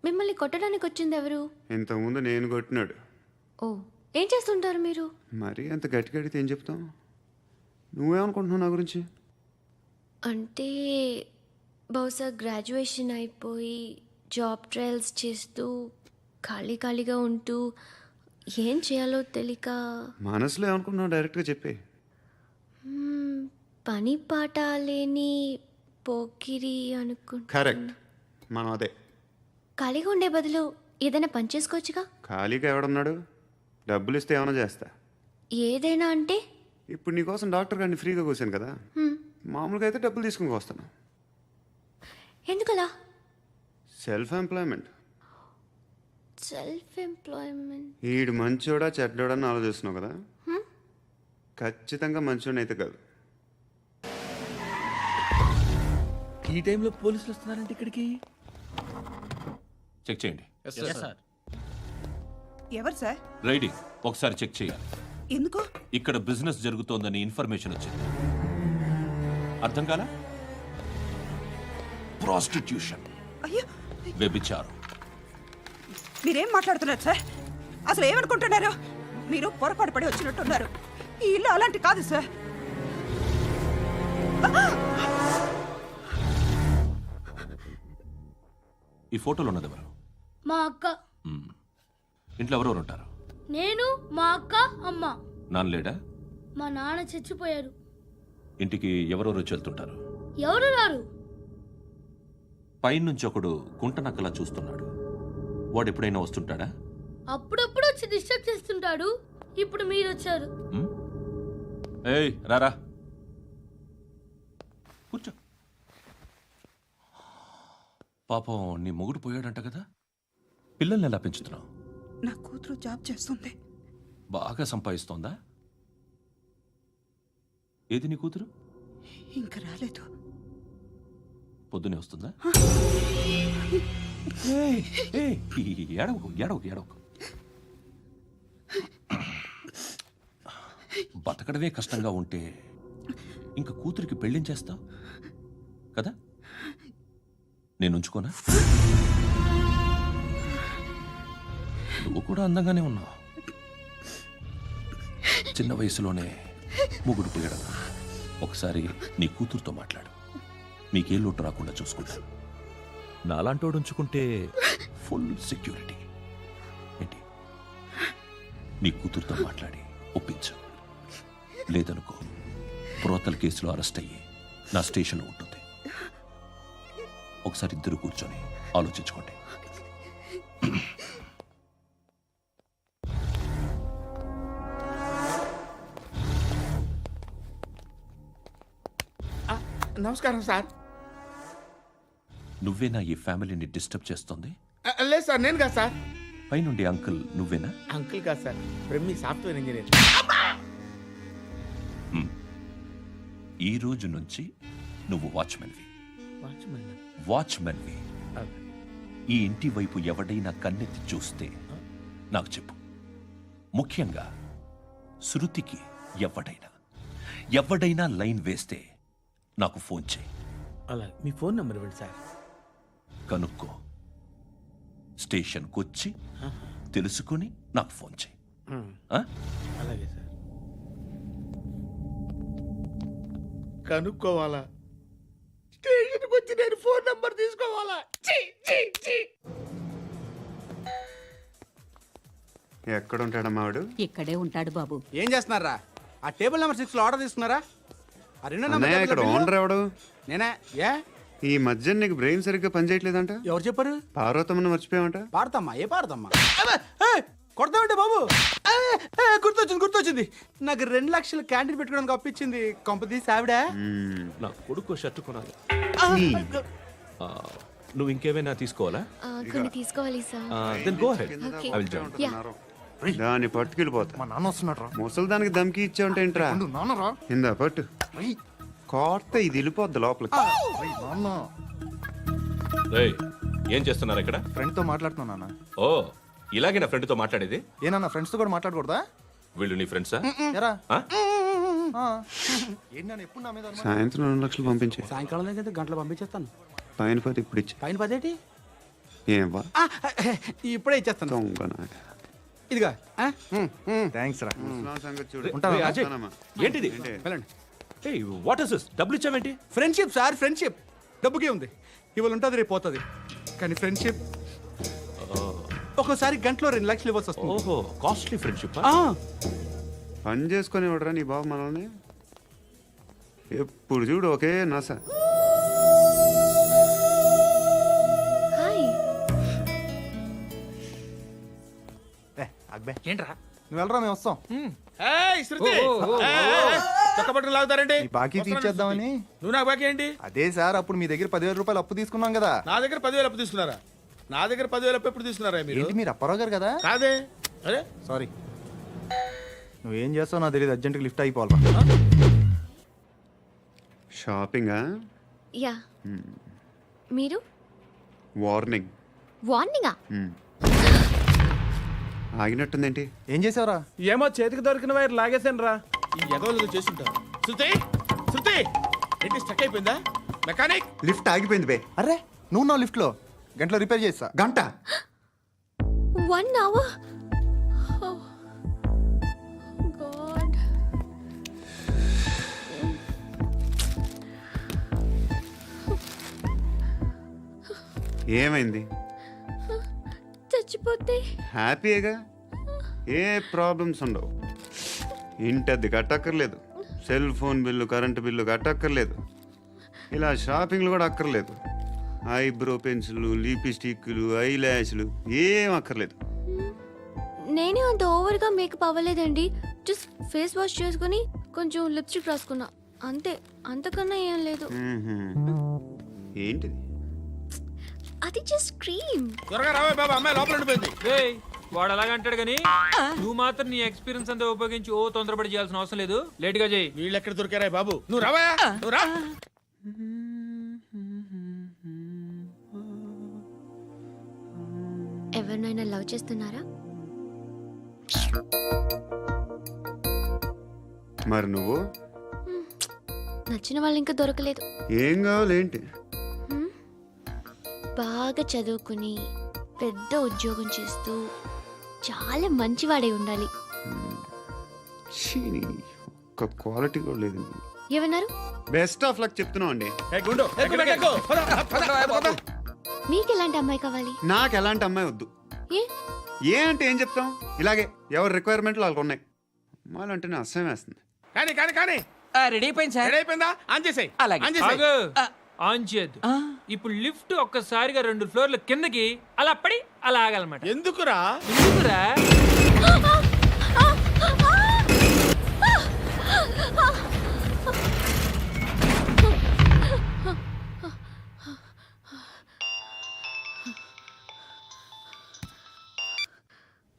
మిమ్మల్ని కొట్టడానికి వచ్చింది ఎవరు? ఇంతకుముందు నేను కొట్టినాడు. ఓ, ఏం చేస్తుంటారు మీరు? మరీ అంత గట్టి గడితే ఏం చెప్తాం? నువ్వేమనుకుంటున్నావు నా గురించి? అంటే బహుశా గ్రాడ్యుయేషన్ అయిపోయి జాబ్ ట్రయల్స్ చేస్తూ ఖాళీగా ఉంటూ ఏం చేయాలో తెలియక. మనసులో ఏమనుకుంటున్నావు డైరెక్ట్గా చెప్పే. పని పాట లేని పోకిరి అనుకుంటా. కరెక్ట్, మనం అదే. ఖాళీగా ఉండే బదులు ఏదైనా పని చేసుకోవచ్చుగా. ఖాళీగా ఎవడన్నాడు? డబ్బులు ఇస్తే ఏమైనా చేస్తా. ఏదైనా అంటే? ఇప్పుడు నీకోసం డాక్టర్ గారిని ఫ్రీగా కూర్చాను కదా, మామూలుగా అయితే డబ్బులు తీసుకుని వస్తాను. ఎందుకలా? Self employment. Self employment. ఈడు మంచోడా చెడ్డోడా అని ఆలోచిస్తున్నావు కదా, ఖచ్చితంగా మంచోడని అయితే కాదు. ఈ టైంలో పోలీసులు వస్తున్నారంటే ఇక్కడికి. చెక్ చేయండి. ఎవరు సార్? రైడీ ఒకసారి చెక్ చేయాలి. ఎందుకు? ఇక్కడ బిజినెస్ జరుగుతోందని ఇన్ఫర్మేషన్ వచ్చింది. అర్థం కాలా? ప్రాస్టిట్యూషన్, అయ్యో, వ్యభిచారం. మీరేం మాట్లాడుతున్నారు సార్? అసలు ఏమనుకుంటున్నారు? మీరు పొరపాటు పడి వచ్చినట్టున్నారు. ఈ ఇల్లు అలాంటి కాదు సార్. ఈ ఫోటోలో ఉన్నది ఎవరు? మా అక్క. మ్మ్. ఇంట్లో ఎవరెవరు ఉంటారు? నేను, మా అక్క, అమ్మ. నాన్న లేడా? మా నాన్న చచ్చిపోయారు. ఇంటికి ఎవరెవరు వచ్చి వెళ్తుంటారు? ఎవరు రారు. పైనుంచి ఒకడు గుంట నక్కలా చూస్తున్నాడు. వాడు ఎప్పుడైనా వస్తుంటాడా? అప్పుడప్పుడు వచ్చి డిస్టర్బ్ చేస్తుంటాడు. ఇప్పుడు మీరు వచ్చారు. మ్మ్? ఏయ్ రారా, కూర్చో. పాపం నీ మొగుడు పోయాడంట కదా, పిల్లల్ని ఎలా పెంచుతున్నావు? నా కూతురు జాబ్ చేస్తుంది. బాగా సంపాదిస్తోందా? ఏది నీ కూతురు? ఇంకా రాలేదు. పొద్దునే వస్తుందా? ఏయ్, ఏయ్, ఏడవకు ఏడవకు ఏడవకు. బతకడమే కష్టంగా ఉంటే ఇంకా కూతురికి పెళ్ళించేస్తావు కదా? నేను ఉంచుకోనా? నువ్వు కూడా అందంగానే ఉన్నావు. చిన్న వయసులోనే ముగుడు పోయడం. ఒకసారి నీ కూతురుతో మాట్లాడు. మీకే లోటు రాకుండా చూసుకుంటాను. నాలాంటోడు ఉంచుకుంటే ఫుల్ సెక్యూరిటీ. ఏంటి? నీ కూతురుతో మాట్లాడి ఒప్పించు. లేదనుకో, ప్రోతల కేసులో అరెస్ట్ అయ్యి నా స్టేషన్లో ఉంటుంది. ఒకసారి ఇద్దరు కూర్చొని ఆలోచించుకోండి. నమస్కారం సార్. నువ్వేనా ఈ ఫ్యామిలీని డిస్టర్బ్ చేస్తుంది? లేదు సార్, నేను కాదు సార్. పైనుండి అంకుల్ నువ్వేనా? అంకుల్ కాదు సార్, బ్రహ్మి సాఫ్ట్వేర్ ఇంజనీర్. ఈ రోజు నుంచి నువ్వు వాచ్మెన్వి. వాచ్మెన్. వాచ్మెన్వి. ఈ ఇంటి వైపు ఎవడైనా కన్నెత్తి చూస్తే నాకు చెప్పు. ముఖ్యంగా శృతికి ఎవడైనా లైన్ వేస్తే నాకు ఫోన్ చేయి. అలా మీ ఫోన్ నెంబర్ ఇవ్వండి సార్. కనుక్కో, స్టేషన్కి వచ్చి తెలుసుకుని నాకు ఫోన్ చేయి. ఆ? అలాగే సార్. కనుక్కోవాలా? స్టేషన్కి వచ్చి నేను ఫోన్ నంబర్ తీసుకోవాలా? ఛీ, ఛీ, ఛీ. ఎక్కడ ఉంటాడమ్మా వాడు? ఇక్కడే ఉంటాడు బాబు. ఏం చేస్తున్నారా? ఆ టేబుల్ నెంబర్ 6 లో ఆర్డర్ తీసుకున్నారా? ఆ రెండో అన్నయ్య, ఇక్కడ ఓనర్ ఎవడు? నేనే. ఏ ఈ మధ్య నీకు బ్రెయిన్ సరిగ్గా పనిచేయట్లేదంట. ఎవరు చెప్పారు? పార్వతమ్మను మర్చిపోయామంట. పాడతామ్మా. ఏ పాడతామ్మా? కొడతామంటే బాబు. గుర్తొచ్చింది. నాకు 2 లక్షలు క్యాంటీన్ పెట్టుకోవడానికి అప్పించింది కొంపతీసి ఆవిడ. నా కొడుకు షర్ట్ కొనాలి. నువ్వు ఇంకేమైనా తీసుకోవాలా? కొన్ని తీసుకోవాలి sir. Then go ahead. Okay. I will join. దాన్ని పట్టుకెళ్ళిపోతా. మా నాన్న వస్తున్నాడు. ముసలి దానికి దమ్కి ఇచ్చావంటే ఏంట్రా? నాన్నరా. ఇందా పట్టు. కోర్త ఇది వెళ్ళిపోద్ది లోపలికి. నాన్న రేయ్, ఏం చేస్తున్నారు ఇక్కడ? ఫ్రెండ్ తో మాట్లాడుతున్నా నాన్న. ఓ, ఇలాగే నా ఫ్రెండ్తో మాట్లాడేది? ఏనా ఫ్రెండ్స్ తో కూడా మాట్లాడకూడదా? వీళ్ళు నీ ఫ్రెండ్సా? ఎరా ఆ? ఏంటి నాన్న ఎప్పుడు నా మీద అనుమానం? సాయంత్రం 2 లక్షలు పంపించే. సాయంకాలం దగ్గర గంటలు పంపించేస్తాను. పైన 10 ఇప్పుడు ఇచ్చే. పైన 10 ఏంటి? ఏం వా ఇప్పుడే ఇచ్చేస్తాను. దొంగ ఇదిగా. థ్యాంక్స్ రా. సంగతి చూడు. ఉంటావా? రేయ్, అజయ్, ఉంటానమ్మా. ఏంటిది? వెళ్ళండి. ఏయ్, వాట్ ఇస్ దిస్? డబ్బులు ఇచ్చావేంటి? Friendship sir, friendship. డబ్బుకే ఉంది. ఇవాళ ఉంటుంది, రేపు పోతుంది. కానీ ఫ్రెండ్షిప్ ఒక్కోసారి గంటలో 2 లక్షలు ఇవ్వాల్సి వస్తుంది. ఓహో, కాస్ట్లీ ఫ్రెండ్షిప్. పని చేసుకొని ఇవ్వడరా నీ బాబు మనల్ని? ఎప్పుడు చూడు ఒకే నస. హాయ్. అక్బే ఏంట్రా? నువ్వు వెళ్ళరా, మేము వస్తాం. ఏయ్, శృతి. ఏయ్, చొక్కా పట్టుకుని లాగుతారండి? బాకీ తీర్చేద్దామని. నువ్వు నాకు బాకీ ఏంటి? అదే సార్, అప్పుడు మీ దగ్గర 10,000 రూపాయలు అప్పు తీసుకున్నాం కదా. నా దగ్గర 10,000 అప్పు తీసుకున్నారా? నా దగ్గర 10,000 అప్పు ఎప్పుడు తీసుకున్నారా మీరు? ఏంటి, మీరు అప్పారావు గారు కదా? కాదే. అరే సారీ. నువ్వేం చేస్తావు నాకు తెలియదు. అర్జెంట్గా లిఫ్ట్ అయిపోవాలి. షాపింగా? యా. మీరు? వార్నింగ్. వార్నింగా? ఆగినట్టుందేంటి? ఏం చేసావురా? ఏమో చేతికి దొరికిన వైర్ లాగేసాను రా. ఈ ఎగవలు చేస్తుంటారు. శృతి శృతి ఏంటి స్టక్ అయిపోయిందా? మెకానిక్ లిఫ్ట్ ఆగిపోయింది బే. అరే నువ్వు నా లిఫ్ట్లో గంటలో రిపేర్ చేస్తా. గంట 1 hour? Oh. God. ఏమైంది? చచ్చిపోతే హ్యాపీగా, ఏ ప్రాబ్లమ్స్ ఉండవు. ఇంటద్ది కట్టక్కర్లేదు, cell phone bill, current bill కట్టక్కర్లేదు, ఇలా షాపింగ్లు కూడా అక్కర్లేదు. ఐబ్రో పెన్సిల్, లిప్స్టిక్లు, ఐ ల్యాష్లు ఏం అక్కర్లేదు. నేనే అంత ఓవర్గా మేకప్ అవ్వలేదండి. జస్ట్ ఫేస్ వాష్ చేసుకుని కొంచెం లిప్స్టిక్ రాసుకున్నా అంతే. అంతకన్నా ఏం లేదు. ఏంటిది? అది జస్ట్ క్రీమ్. త్వరగా రావే బాబా, అమ్మాయి లోపల ఉండిపోయింది. వాడు అలాగంటాడు కానీ నువ్వు మాత్రం నీ ఎక్స్పీరియన్స్ అంతా ఉపయోగించి తొందరపడి చేయాల్సిన అవసరం లేదు. లేట్ గా చేయి. వీళ్ళు ఎక్కడ దొరికారా బాబు? నువ్వు రావా, నువ్వు రా. ఎవరినైనా లవ్ చేస్తున్నారా? మరి నువ్వు? నచ్చిన వాళ్ళు ఇంకా దొరకలేదు. ఏం కావాలేంటి? బాగా చదువుకుని పెద్ద ఉద్యోగం చేస్తూ చాలా మంచివాడే ఉండాలి. ఒక్క క్వాలిటీ కూడా లేదు. ఏమన్నారు? బెస్ట్ ఆఫ్ లక్ చెప్తున్నావు అండి. మీకు ఎలాంటి అమ్మాయి కావాలి? నాకు ఎలాంటి అమ్మాయి వద్దు. ఏ అంటే ఏం చెప్తాం? ఇలాగే ఎవరి రిక్వైర్మెంట్లు వాళ్ళకు ఉన్నాయి. అమ్మాయిలు అంటేనే అసహ్యం వేస్తుంది. కానీ కానీ కానీ రెడీ అయిపోయింది సార్. రెడీ అయిపోయిందా? ఆన్ చేసేయ్. ఆన్ చేసేయ్. ఆన్ చేయద్దు. ఇప్పుడు లిఫ్ట్ ఒక్కసారిగా 2 ఫ్లోర్ల కిందకి అలా పడి అలా ఆగాలన్నమాట. ఎందుకురా? ఎందుకురా?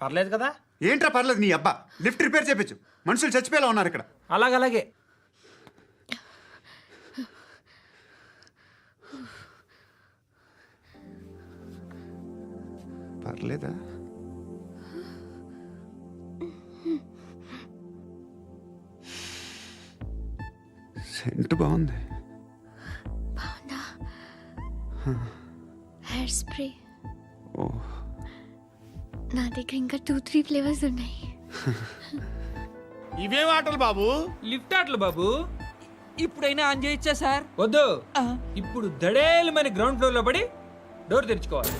పర్లేదు కదా? ఏంట్రా పర్లేదు నీ అబ్బా. లిఫ్ట్ రిపేర్ చేయించు. మనుషులు చచ్చిపోయేలా ఉన్నారు ఇక్కడ. అలాగే పర్లేదా? సెంట్ బాగుంది. బాగుందా? Hair spray. ఓ, నా దగ్గర ఇంకా 2-3 ఫ్లేవర్స్ ఉన్నాయి. ఇవేం ఆటలు బాబు? లిఫ్ట్ ఆటలు బాబు. ఇప్పుడైనా ఆన్ చేయొచ్చా సార్? వద్దు. ఇప్పుడు దడేలమైన గ్రౌండ్ ఫ్లోర్ లో పడి డోర్ తెరుచుకోవాలి.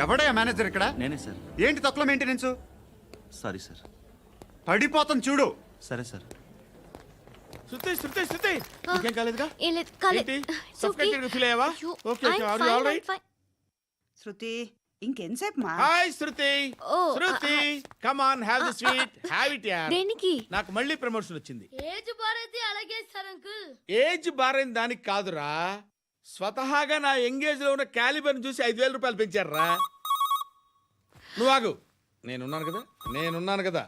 ఎవడయ్యా మేనేజర్ ఇక్కడ? నేనే సార్. ఏంటి తక్కువ మెయింటెనెన్స్? Sorry sir. పడిపోతాం చూడు. సరే సార్. శృతి శృతి శృతి ఇంకేం కాలేదుగా? ఏం లేదు, కాలేదు. ఏంటి? Suffocated గా ఫీల్ అయ్యావా? Okay okay, are you all right? Shruti ఇంకెంతసేపు మా? Hi Shruti. Oh, Shruti come on, have the sweet, have it యార్. దేనికి? నాకు మళ్ళీ ప్రమోషన్ వచ్చింది. ఏజ్ బారైతే అలాగే సార్ అంకుల్. ఏజ్ బారైన దానికి కాదురా, స్వతహాగా నా ఎంగేజ్ లో ఉన్న క్యాలిబర్ చూసి 5,000 రూపాయలు పెంచారా. నువ్వు ఆగు, నేనున్నాను కదా.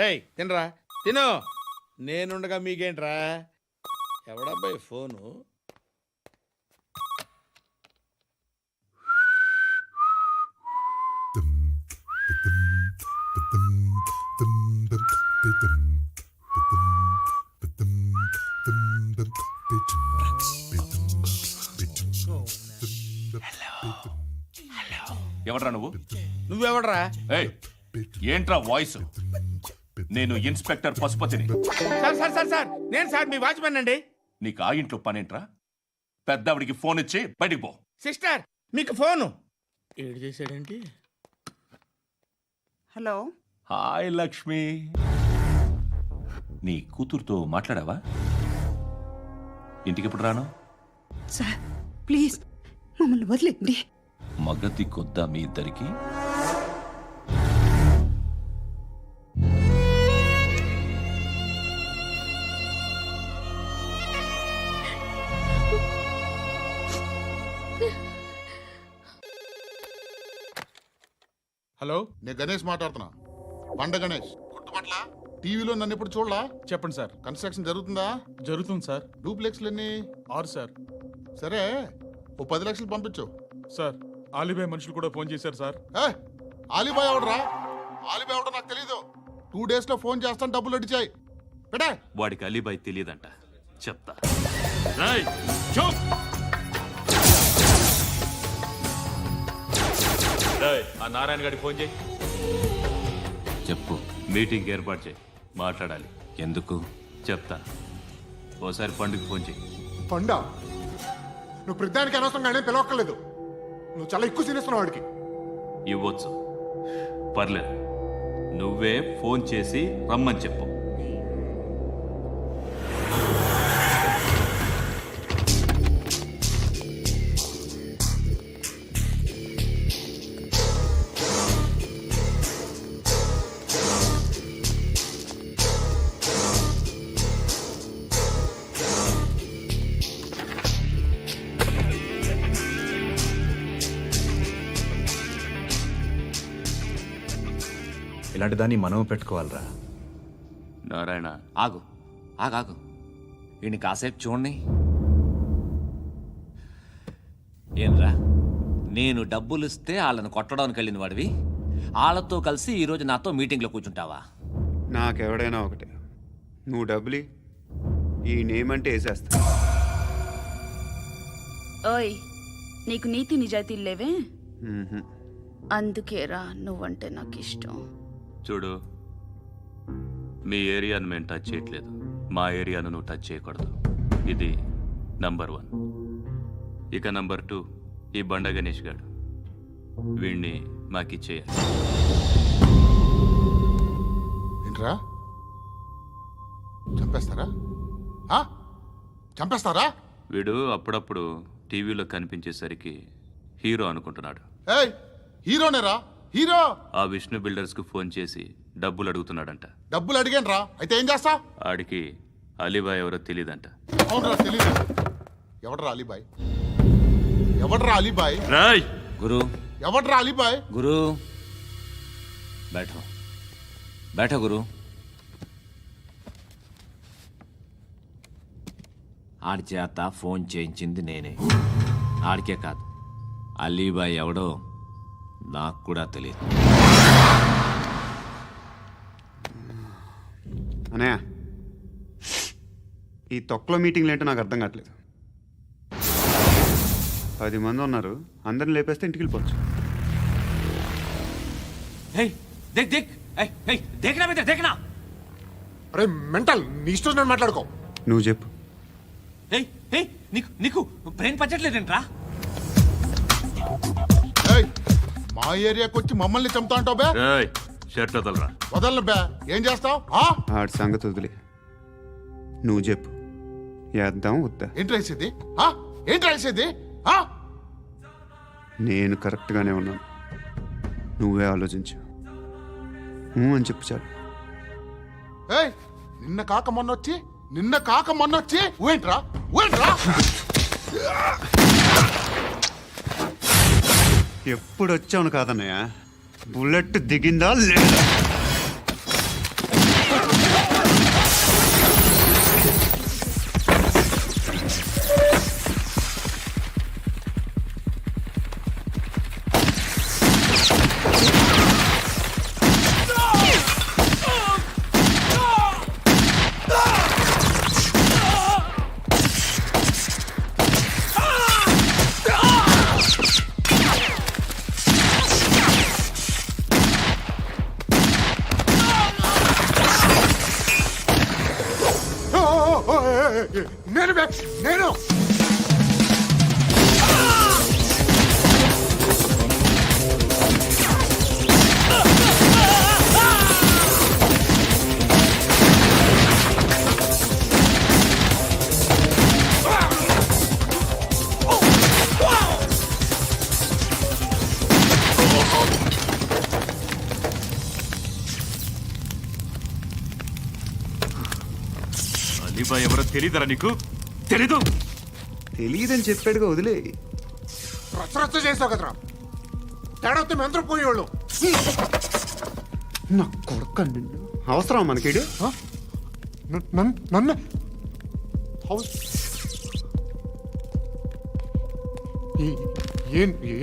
రేయ్ తినరా, తిను. నేనుండగా మీకేంట్రా? ఎవడబ్బాయి ఫోను? ఎవడ్రా నువ్వు? నువ్వెవడరా? ఏయ్, ఏంట్రా వాయిస్? నేను ఇన్స్పెక్టర్ పశుపతిని. సార్ సార్ సార్ సార్, నేను సార్ మీ వాచ్మెన్ అండి. నీకు ఆ ఇంట్లో పనేంట్రా? పెద్దవిడికి ఫోన్ ఇచ్చి బయటికి పో. సిస్టర్ మీకు ఫోను. ఏడు చేశాడేంటి? హలో. హాయ్ లక్ష్మి. నీ కూతురుతో మాట్లాడావా? ఇంటికి ఎప్పుడు రాను? సార్ ప్లీజ్ మమ్మల్ని వదిలేండి. మగతి కొద్దా మీ ఇద్దరికి? హలో, నేను గణేష్ మాట్లాడుతున్నా. బండ గణేష్ గుర్తుపట్ల టీవీలో నన్ను ఎప్పుడు చూడలా? చెప్పండి సార్. కన్స్ట్రక్షన్ జరుగుతుందా? జరుగుతుంది సార్. డూప్లెక్స్లు ఎన్ని? 6 సార్. సరే, ఓ 10 లక్షలు పంపించు. సార్, ఆలిబాయ్ మనుషులు కూడా ఫోన్ చేశారు సార్. ఆలిబాయ్ ఎవడరా? ఆలిబాయ్ ఎవడో నాకు తెలీదు. 2 days లో ఫోన్ చేస్తాను, డబ్బులు అడిచాయి పెట్టే. వాడికి అలీబాయ్ తెలియదంట, చెప్తా. రేయ్, చూప్. రేయ్, ఆ నారాయణ గారికి ఫోన్ చేయి. చెప్పు. మీటింగ్ ఏర్పాటు చేయి, మాట్లాడాలి. ఎందుకు చెప్తా. ఓసారి పండుగ ఫోన్ చేయి. పండా, నువ్వు ప్రతిదానికి అనవసరంగానే పిలవక్కర్లేదు. నువ్వు చాలా ఎక్కువ సీనిస్తున్నావు వాడికి. ఇవ్వచ్చు, పర్లేదు. నువ్వే ఫోన్ చేసి రమ్మని చెప్పు. ఇలాంటి దాన్ని మనం పెట్టుకోవాలరా. నారాయణ, ఆగు ఆగాగు, ఈయన కాసేపు చూడండి. ఏంరా, నేను డబ్బులు ఇస్తే వాళ్ళని కొట్టడానికి వెళ్ళిన వాడివి, వాళ్ళతో కలిసి ఈరోజు నాతో మీటింగ్లో కూర్చుంటావా? నాకెవడైనా ఒకటే. నువ్వు డబ్బులి, ఈ నేమ్ అంటే వేసేస్తా. ఓయ్, నీకు నీతి నిజాయితీలు లేవే, మ్మ్హ్మ్. అందుకేరా నువ్వంటే నాకు ఇష్టం. చూడు, మీ ఏరియాను మేము టచ్ చేయట్లేదు, మా ఏరియాను నువ్వు టచ్ చేయకూడదు. ఇది నంబర్ 1. ఇక నంబర్ 2, ఈ బండ గణేష్ గాడు, వీణ్ణి మాకిచ్చేయాలి. ఏంట్రా, చంపేస్తారా? చంపేస్తారా? వీడు అప్పుడప్పుడు టీవీలో కనిపించేసరికి హీరో అనుకుంటున్నాడు. ఏయ్, హీరోనేరా, హీరో. ఆ విష్ణు బిల్డర్స్ కు ఫోన్ చేసి డబ్బులు అడుగుతున్నాడంట. డబ్బులు అడిగాను రా, అయితే ఏం చేస్తా? ఆడికి అలీబాయ్ ఎవరో తెలియదంట. అవునరా, తెలీదు. ఎవడరా అలీబాయ్? ఎవడరా అలీబాయ్? రాయ్ గురు, ఎవడరా అలీబాయ్? గురు బైఠో బైఠో గురు. ఆడి చేత ఫోన్ చేయించింది నేనే. ఆడికే కాదు, అలీబాయ్ ఎవడో నాకు కూడా తెలియదు. అనయ్య, ఈ తొక్కలో మీటింగ్లు ఏంటో నాకు అర్థం కావట్లేదు. 10 మంది ఉన్నారు, అందరిని లేపేస్తే ఇంటికి వెళ్ళిపోవచ్చు. అరే మెంటల్, నీ ఇష్టం నేను మాట్లాడుకో. నువ్వు చెప్పు. నీకు బ్రెయిన్ పచ్చట్లేదంట్రా? ఏయ్, మా ఏరియాకి వచ్చి మమ్మల్ని చంపుతా అంటావు బే? రాయ్, షర్ట్ వదలరా. వదలను బే. ఏం చేస్తావు? ఆడి సంగతి వదిలే, నువ్వు చెప్పు. వేద్దాం వద్దా? ఏంటి రాసేది? ఏంటి రాసేది? నేను కరెక్ట్గానే ఉన్నాను, నువ్వే ఆలోచించు. అని చెప్పు చాలు. ఏయ్, నిన్న కాక మొన్నొచ్చి ఊయంట్రా. ఎప్పుడు వచ్చావును కాదన్నయ్య, బుల్లెట్ దిగిందా లేదా? నేను అలీబాయ్ ఎవరో తెలీదరా నీకు? తెలీదు? తెలియదని చెప్పాడుగా, వదిలే. రచ్చ చేసావు కదరా. తేడా వస్తే మెంతరం పోయేవాళ్ళు. నా కొడుక నిన్ను అవసరం మనకిడు నన్ను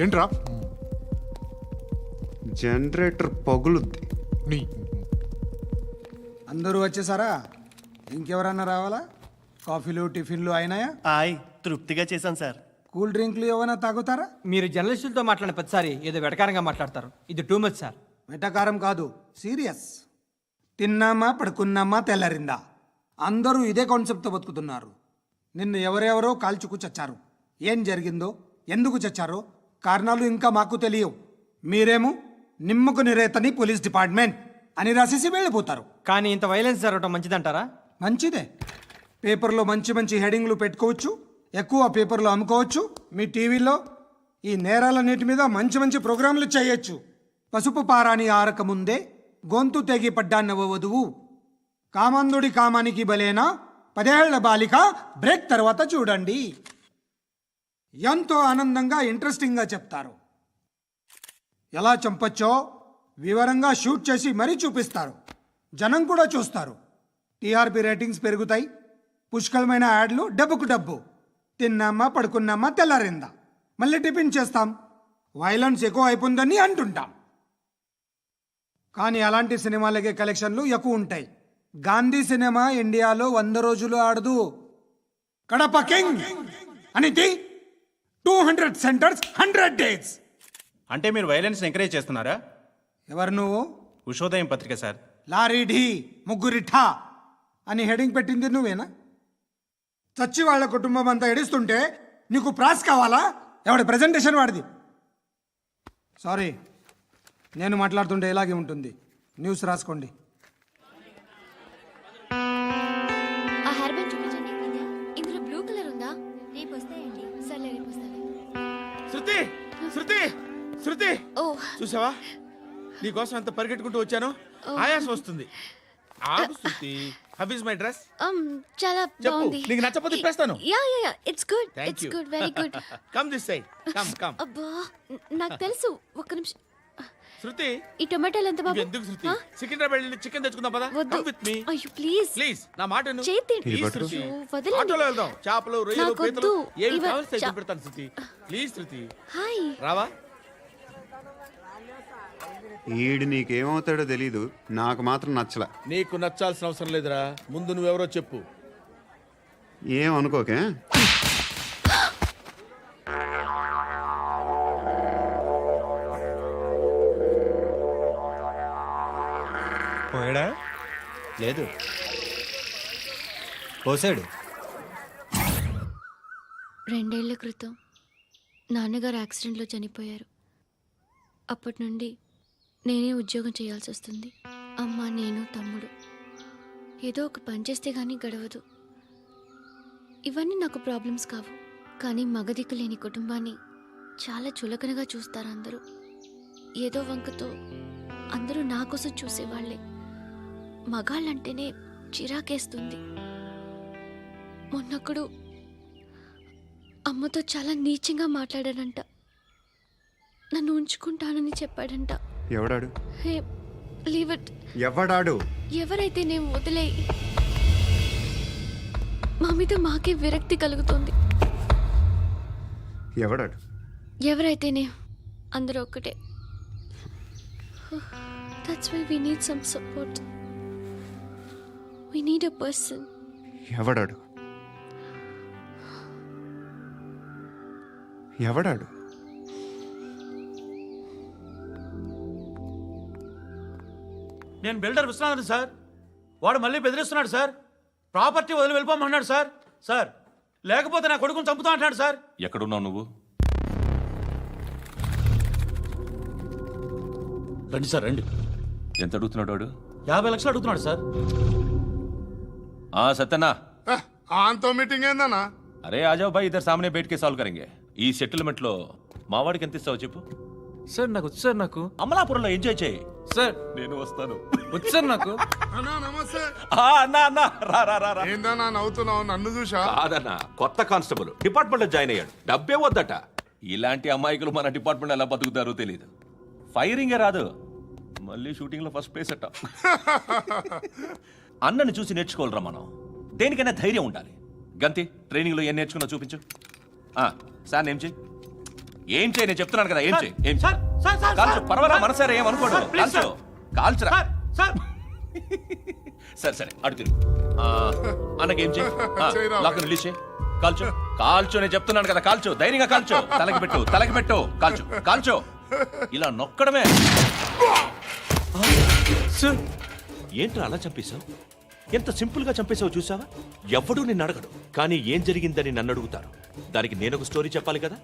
ఏంట్రా జనరేటర్ పగులుద్ది. నీ అందరూ వచ్చేసారా? ఇంకెవరన్నా రావాలా? కాఫీలు టిఫిన్లు అయినాయా? తృప్తిగా చేశాను సార్. కూల్ డ్రింక్లు ఏమైనా తాగుతారా? మీరు జర్నలిస్టులతో మాట్లాడిన ప్రతిసారి ఏదో వెటకారంగా మాట్లాడతారు. ఇది టూ మచ్ సార్. వెటకారం కాదు, సీరియస్. తిన్నామా పడుకున్నామా తెల్లరిందా, అందరూ ఇదే కాన్సెప్ట్తో బతుకుతున్నారు. నిన్ను ఎవరెవరో కాల్చుకు చచ్చారు. ఏం జరిగిందో, ఎందుకు చచ్చారో కారణాలు ఇంకా మాకు తెలియవు. మీరేమో నిమ్మకు నిరేతని పోలీస్ డిపార్ట్మెంట్ అని రాసేసి వెళ్ళిపోతారు. కానీ ఇంత వైలెన్స్ జరగడం మంచిదంటారా? మంచిదే. పేపర్లో మంచి మంచి హెడింగ్లు పెట్టుకోవచ్చు, ఎక్కువ పేపర్లు అమ్ముకోవచ్చు. మీ టీవీలో ఈ నేరాలన్నిటి మీద మంచి మంచి ప్రోగ్రాంలు చేయొచ్చు. పసుపు పారాని ఆరక ముందే గొంతు తెగి పడ్డాన్నవ వధువు, కామందుడి కామానికి బలేనా 10 ఏళ్ల బాలిక బ్రేక్ తర్వాత చూడండి. ఎంతో ఆనందంగా ఇంట్రెస్టింగ్గా చెప్తారు. ఎలా చంపచ్చో వివరంగా షూట్ చేసి మరీ చూపిస్తారు. జనం కూడా చూస్తారు. టీఆర్పీ రేటింగ్స్ పెరుగుతాయి. పుష్కలమైన యాడ్లు, డబ్బుకు డబ్బు. తిన్నామా పడుకున్నామా తెల్లారిందా, మళ్ళీ టిఫిన్ చేస్తాం. వైలెన్స్ ఎక్కువ అయిపోయిందని అంటుంటాం. కానీ అలాంటి సినిమాలకే కలెక్షన్లు ఎక్కువ ఉంటాయి. గాంధీ సినిమా ఇండియాలో 100 రోజులు ఆడదు. కడప కింగ్ అనితి 200 సెంటర్స్ 100 డేస్. అంటే మీరు వైలెన్స్ ఎంకరేజ్ చేస్తున్నారా? ఎవరు నువ్వు? ఉషోదయం పత్రిక సార్. లారీ ఢీ ముగ్గురి ఠా అని హెడింగ్ పెట్టింది నువ్వేనా? చచ్చి వాళ్ళ కుటుంబం అంతా ఎడుస్తుంటే నీకు ప్రాస్ కావాలా? ఎవడి ప్రజెంటేషన్ వాడిది. సారీ, నేను మాట్లాడుతుంటే ఇలాగే ఉంటుంది. న్యూస్ రాసుకోండి. ఆ హెయిర్ బ్యాండ్ చూపించండి. ఇందులో బ్లూ కలర్ ఉందా? రేపు వస్తాయండి. సర్లే, రేపు వస్తాలే. శృతి శృతి శృతి, ఓ చూసావా నీకోసం ఎంత పరిగెట్టుకుంటూ వచ్చాను. ఆయాసం వస్తుంది. ఆగు Shruti. How is my dress? చాలా చెప్పు. బాగుంది. నీకు నచ్చకపోతే తిప్పేస్తాను. Yeah yeah yeah, it's good. Thank it's you. Good, very good. Come this side. Come come. అబ్బా, నాకు తెలుసు. ఒక్క నిమిషం. శృతి, ఈ టొమాటోలు ఎంత బాబు? ఎందుకు శృతి? సికింద్రాబాద్ వెళ్ళి చికెన్ తెచ్చుకుందాం పదా. వద్దు. కమ్ విత్ మీ అయ్యో ప్లీజ్ ప్లీజ్. నా మాట విను. చేతి ప్లీజ్ శృతి. వదలండి. ఆటోలో వెళ్దాం. చేపలు, రొయ్యలు, నాకు పీతలు వద్దు. ఏమి ఇవ- కావాలి సైకిల్ పెడతాను శృతి. Please Shruti. హాయ్. రావా? ఈడు నీకేమవుతాడో తెలీదు, నాకు మాత్రం నచ్చలా. నీకు నచ్చాల్సిన అవసరం లేదురా. ముందు నువ్వెవరో చెప్పు. ఏమనుకోకే. పోయాడా? లేదు, పోసాడు. 2 ఏళ్ల క్రితం నాన్నగారు యాక్సిడెంట్లో చనిపోయారు. అప్పటి నుండి నేనే ఉద్యోగం చేయాల్సి వస్తుంది. అమ్మ, నేను, తమ్ముడు ఏదో ఒక పని చేస్తే కానీ గడవదు. ఇవన్నీ నాకు ప్రాబ్లమ్స్ కావు. కానీ మగదిక్కు లేని కుటుంబాన్ని చాలా చులకనగా చూస్తారు అందరూ. ఏదో వంకతో అందరూ నా కోసం చూసేవాళ్లే. మగాళ్ళంటేనే చిరాకేస్తుంది. మొన్నప్పుడు అమ్మతో చాలా నీచంగా మాట్లాడాడంట. నన్ను ఉంచుకుంటానని చెప్పాడంట. ఎవడాడు? హే, లీవ్ ఇట్. ఎవడాడు? ఎవరైతే నేను వదిలేయి. మా మీద మాకే విరక్తి కలుగుతుంది. ఎవడాడు? ఎవరైతేనే అందరూ ఒక్కటే. That's why we need some support. We need a person. ఎవడాడు? ఎవడాడు? నేను బిల్డర్ విశ్వనాథన్ సార్. వాడు మళ్ళీ బెదిరిస్తున్నాడు సార్. ప్రాపర్టీ వదిలి వెళ్ళిపోమన్నాడు సార్. సార్, లేకపోతే నా కొడుకుని చంపుతా అంటాడు సార్. ఎక్కడున్నావు నువ్వు? రండి సార్, రండి. ఎంత అడుగుతున్నాడు వాడు? 50 లక్షలు అడుగుతున్నాడు సార్. సత్యనా, ఆంతో మీటింగ్ ఏందన్నా? అరే ఆజావ్ భాయ్, ఇద్దరు సామనే బయటకే సాల్వ్ కరెంగే. ఈ సెటిల్మెంట్ లో మావాడికి ఎంత ఇస్తావు చెప్పు. సార్ నాకు వచ్చు సార్. నాకు అమలాపురంలో ఎంజాయ్ చేయి సార్. నేను వస్తాను. వచ్చు సార్ నాకు. అన్నా నమస్తే. అన్నా అన్నా, రా రా రా రా. ఏందన్నా నవ్వుతున్నావు? నన్ను చూసా? కాదన్నా, కొత్త కానిస్టేబుల్ డిపార్ట్మెంట్ లో జాయిన్ అయ్యాడు. డబ్బే వద్దట. ఇలాంటి అమాయకులు మన డిపార్ట్మెంట్ ఎలా బతుకుతారో తెలియదు. ఫైరింగే రాదు, మళ్ళీ షూటింగ్లో ఫస్ట్ ప్లేస్ అట్ట. అన్నని చూసి నేర్చుకోవాలరా మనం. దేనికైనా ధైర్యం ఉండాలి. గంతి, ట్రైనింగ్లో ఏం నేర్చుకున్నా చూపించు. సార్ ఏం చేయి, ఏం చేయి, నేను చెప్తున్నాను కదా, ఏం చేయి, ఏం చేయి. కాల్చు, పర్వాలా, మనసారా ఏం అనుకోడు, కాల్చు, కాల్చురా. సరే సరే, అడు తిరుగు. అన్నకేం చేయి, లాక్ రిలీజ్ చేయి, కాల్చు, కాల్చు, నేను చెప్తున్నాను కదా, కాల్చు, ధైర్యంగా కాల్చు, తలకి పెట్టు, తలకి పెట్టు, కాల్చు, కాల్చు, ఇలా నొక్కడమే. ఏంట్రా అలా చంపేశావు? ఎంత సింపుల్ గా చంపేశావు చూసావా? ఎవడూ నిన్ను అడగడు, కానీ ఏం జరిగిందని నన్ను అడుగుతారు. దానికి నేను ఒక స్టోరీ చెప్పాలి కదా.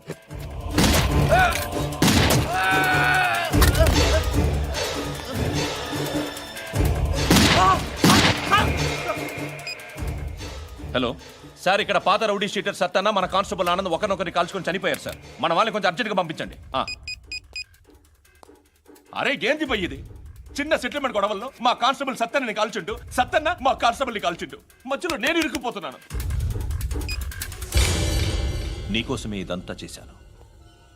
హలో సార్, ఇక్కడ పాత రౌడీ షీటర్ సత్తన్న మన కానిస్టేబుల్ ఆనంద్ ఒకరినొకరిని కాల్చుకొని చనిపోయారు సార్. మన వాళ్ళని కొంచెం అర్జెంట్గా పంపించండి. అరే ఏంది పోయి ఇది? చిన్న సెటిల్మెంట్ గొడవల్లో మా కానిస్టేబుల్ సత్తన్నని కాల్చుంటూ, సత్తన్న మా కానిస్టేబుల్ని కాల్చుంటూ, మధ్యలో నేను ఇరుక్కుపోతున్నాను. నీకోసమే ఇదంతా చేశాను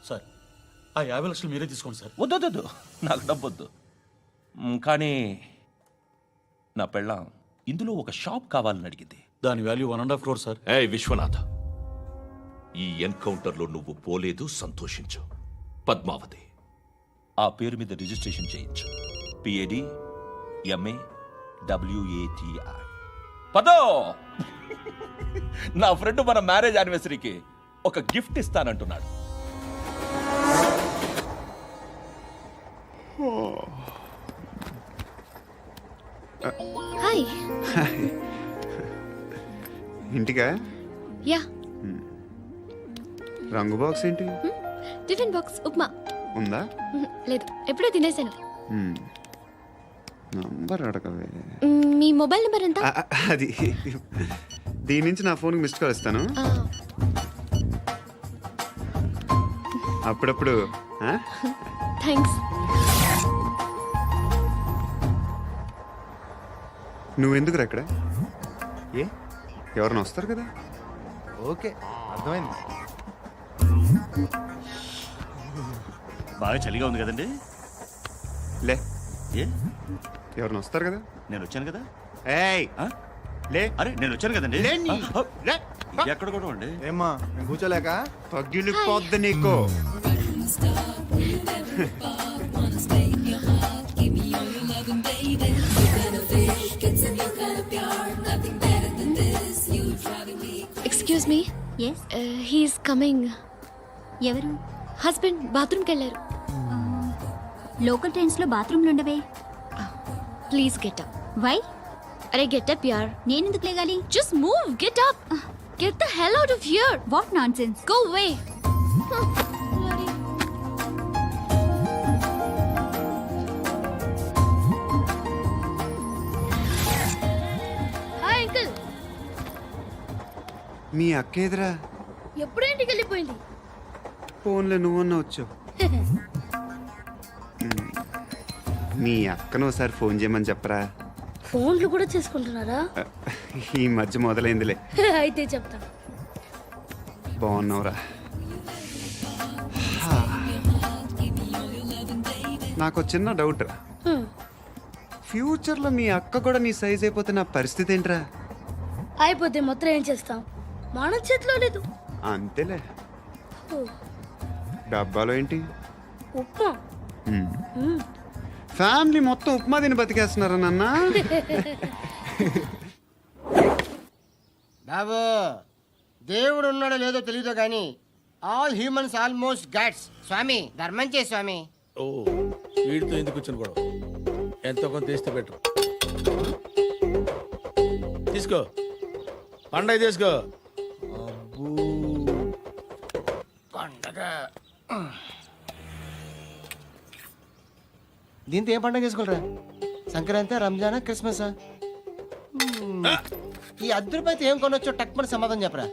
సార్. ఆ 50 లక్షలు మీరే తీసుకోండి సార్. వద్దొద్దు, నాకు డబ్బొద్దు. కానీ నా పెళ్ళాం ఇందులో ఒక షాప్ కావాలని అడిగింది. దాని వాల్యూ 1.5 crore సార్. ఏ విశ్వనాథ, ఈ ఎన్కౌంటర్లో నువ్వు పోలేదు, సంతోషించు. పద్మావతి ఆ పేరు మీద రిజిస్ట్రేషన్ చేయించు. PAD MA WATI. పదో, నా ఫ్రెండ్ మన మ్యారేజ్ యానివర్సరీకి ఒక గిఫ్ట్ ఇస్తానంటున్నాడు. హాయ్. ఇంటికా? యా. రంగు బాక్స్ ఏంటి? Tiffin box upma. ఉందా? లేదు, ఎప్పుడో తినేసాను. నంబర్ అడగవే. మీ మొబైల్ నెంబర్ ఎంత? అది దీని నుంచి నా ఫోన్కి మిస్డ్ కాల్ ఇస్తాను. అప్పుడప్పుడు. థ్యాంక్స్. నువ్వెందుకురా ఇక్కడ? ఏ ఎవరైనా వస్తారు కదా? ఓకే, అర్థమైంది. బాగా చలిగా ఉంది కదండి. లే, ఏ ఎవరైనా వస్తారు కదా? నేను వచ్చాను కదా. ఏయ్ లే. అరే నేను వచ్చాను కదండి. లేని. లే. ఎక్కడ కూడా అండి. ఏమ్మా, నేను కూర్చోలేక? తగ్గిలిపోద్ది నీకు. Excuse me. Yes. He's coming. ఎవరు? హస్బెండ్ బాత్రూమ్కి వెళ్ళారు. లోకల్ ట్రైన్స్లో బాత్రూమ్లు ఉండవే. Please get up. వై? అరే గెట్ అప్ యార్. నేనెందుకు లేగాలి? Just move, get up. Get the hell out of here. What nonsense. Go away. Hi uncle. మీ అక్క ఎదురా? ఎప్పుడు ఇంటికి వెళ్ళిపోయింది? ఫోన్లో నువ్వన్నా వచ్చావు. మీ అక్కను ఒకసారి ఫోన్ చేయమని చెప్పరా. ఫోన్లు కూడా చేసుకుంటున్నారా? ఈ మధ్య మొదలైందిలే. అయితే చెప్తాను. బాగున్నావురా? నాకు చిన్న డౌట్ రా. ఫ్యూచర్లో మీ అక్క కూడా నీ సైజ్ అయిపోతే నా పరిస్థితి ఏంట్రా? అయిపోతే మొత్తం ఏం చేస్తాం? మన చేతిలో లేదు. అంతేలే. డబ్బాలో ఏంటి? ఉప్మా. ఫ్యామిలీ మొత్తం ఉప్మా తిని బతికేస్తున్నారా నాన్న? బాబు, దేవుడు ఉన్నాడో లేదో తెలియదు కానీ ఆల్ హ్యూమన్స్ ఆల్మోస్ట్ గాడ్స్. స్వామి ధర్మం చే స్వామి. ఓ, వీడితో ఎందుకు కూర్చొని గొడవ? ఎంతో కొంత తీస్తే పెట్టు. తీసుకో, పండగ తీసుకో. పండగ దీంతో ఏం పండగ చేసుకోలేరా? సంక్రాంతి, రంజానా, క్రిస్మసా? ఈ 10 రూపాయలతో ఏం కొనొచ్చో టక్మని సమాధానం చెప్పరా.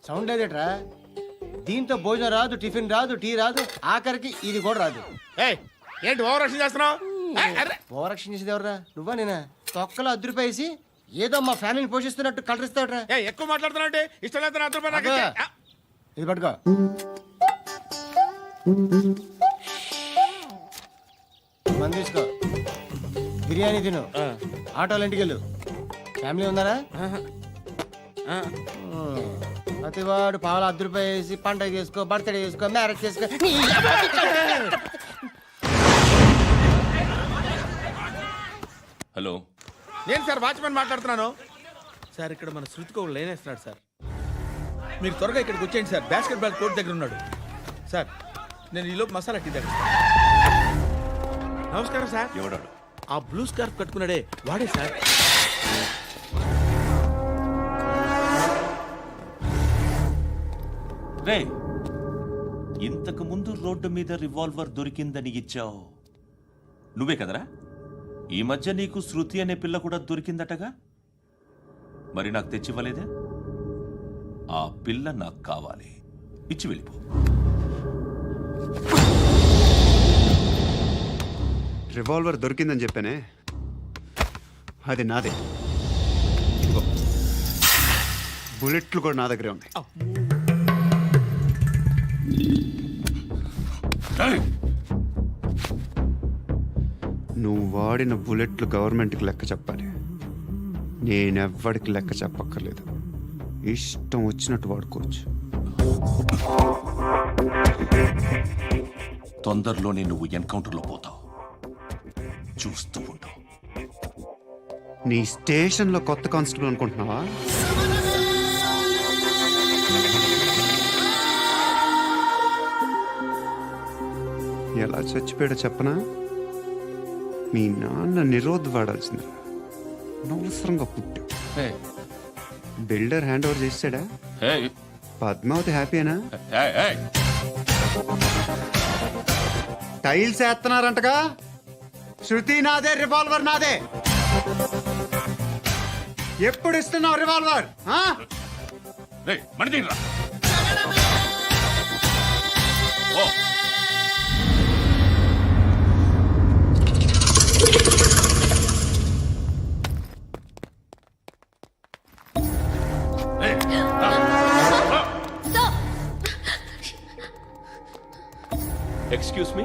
సౌండ్ లేదేట్రా? దీంతో భోజనం రాదు, టిఫిన్ రాదు, టీ రాదు, ఆఖరికి ఇది కూడా రాదు. ఏంటి ఓవర్ రక్షణ చేస్తున్నావు? ఓవరక్షణ చేసేది ఎవరా? నువ్వా నేనా? తొక్కలో 10 రూపాయలు వేసి ఏదో మా ఫ్యామిలీని పోషిస్తున్నట్టు కలరిస్తావుట్రా. ఎక్కువ మాట్లాడుతున్నావు అంటే ఇష్టం లేదు. 10 రూపాయలు నాకు ఇచ్చే. ఇది పట్టుకో. మంది తీసుకో, బిర్యానీ తిను, ఆటోలు ఇంటికి వెళ్ళు. ఫ్యామిలీ ఉందారా? ప్రతివాడు పావులు ₹10 వేసి పండగ చేసుకో, బర్త్డే చేసుకో, మ్యారేజ్ చేసుకో. హలో, నేను సార్ వాచ్మెన్ మాట్లాడుతున్నాను. సార్ ఇక్కడ మన శృతికి ఒక లైన్ వేస్తున్నాడు సార్. మీరు త్వరగా ఇక్కడికి వచ్చేయండి సార్. బాస్కెట్ బాల్ కోర్ట్ దగ్గర ఉన్నాడు సార్. నేను ఈలోపు మసాలా టీ దగ్గర. నమస్కారం సార్. ఎవడాడు? ఆ బ్లూ స్కార్ఫ్ కట్టుకున్నాడే వాడే సార్. రే, ఇంతకు ముందు రోడ్డు మీద రివాల్వర్ దొరికిందని ఇచ్చావు నువ్వే కదరా? ఈ మధ్య నీకు శృతి అనే పిల్ల కూడా దొరికిందటగా, మరి నాకు తెచ్చివ్వలేదే? ఆ పిల్ల నాకు కావాలి, ఇచ్చి వెళ్ళిపో. రివాల్వర్ దొరికిందని చెప్పానే, అది నాదే. ఇదిగో, బుల్లెట్లు కూడా నా దగ్గరే ఉన్నాయి. నువ్వు వాడిన బుల్లెట్లు గవర్నమెంట్కి లెక్క చెప్పాలి. నేనెవ్వడికి లెక్క చెప్పక్కర్లేదు. ఇష్టం వచ్చినట్టు వాడుకోవచ్చు. తొందరలోనే నువ్వు ఎన్కౌంటర్లో పోతావు, చూస్తూ ఉంటావు. నీ స్టేషన్లో కొత్త కానిస్టేబుల్ అనుకుంటున్నావా? ఎలా చచ్చిపోయాడో చెప్పనా? మీ నాన్న నిరోధ్ వాడాల్సింది. అనవసరంగా పుట్టావు. బిల్డర్ హ్యాండ్ ఓవర్ చేసాడా? పద్మావతి హ్యాపీనా? టైల్స్ వేస్తున్నారంటగా. శృతి నాదే, రివాల్వర్ నాదే. ఎప్పుడు ఇస్తున్నావు రివాల్వర్? ఎక్స్క్యూజ్ మీ,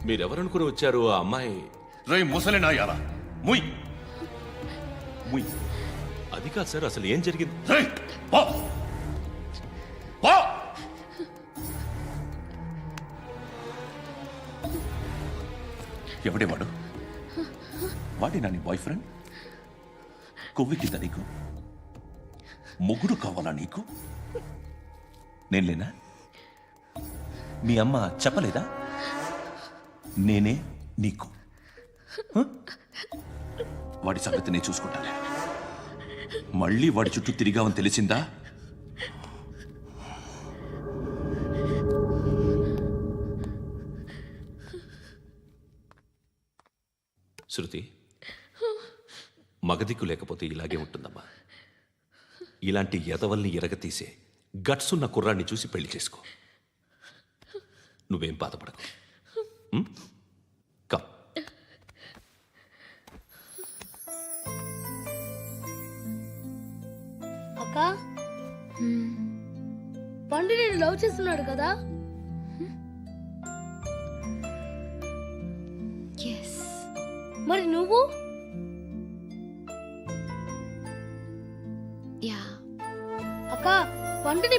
మీరెవరనుకుని వచ్చారు? ఆ అమ్మాయి రే ముసలి నాయాల, ముయ్. ముయ్. అది కాదు సార్, అసలు ఏం జరిగింది? రేయ్, పో. పో. ఎవడేవాడు? వాడేనా నీ బాయ్ ఫ్రెండ్? కొవ్వికింద నీకు? మొగుడు కావాలా నీకు? నేను లేనా? మీ అమ్మ చెప్పలేదా? నేనే నీకు. వాడి సంగతి నేను చూసుకుంటాను. మళ్ళీ వాడి చుట్టూ తిరిగావని తెలిసిందా? శృతి, మగదిక్కు లేకపోతే ఇలాగే ఉంటుందమ్మా. ఇలాంటి ఎదవల్ని ఎరగతీసే గట్స్ ఉన్న కుర్రాన్ని చూసి పెళ్లి చేసుకో. నువ్వేం బాధపడకు. కమ్. అక్క, పండు నేను లవ్ చేస్తున్నాడు కదా? మరి నువ్వు? అక్క, పండుని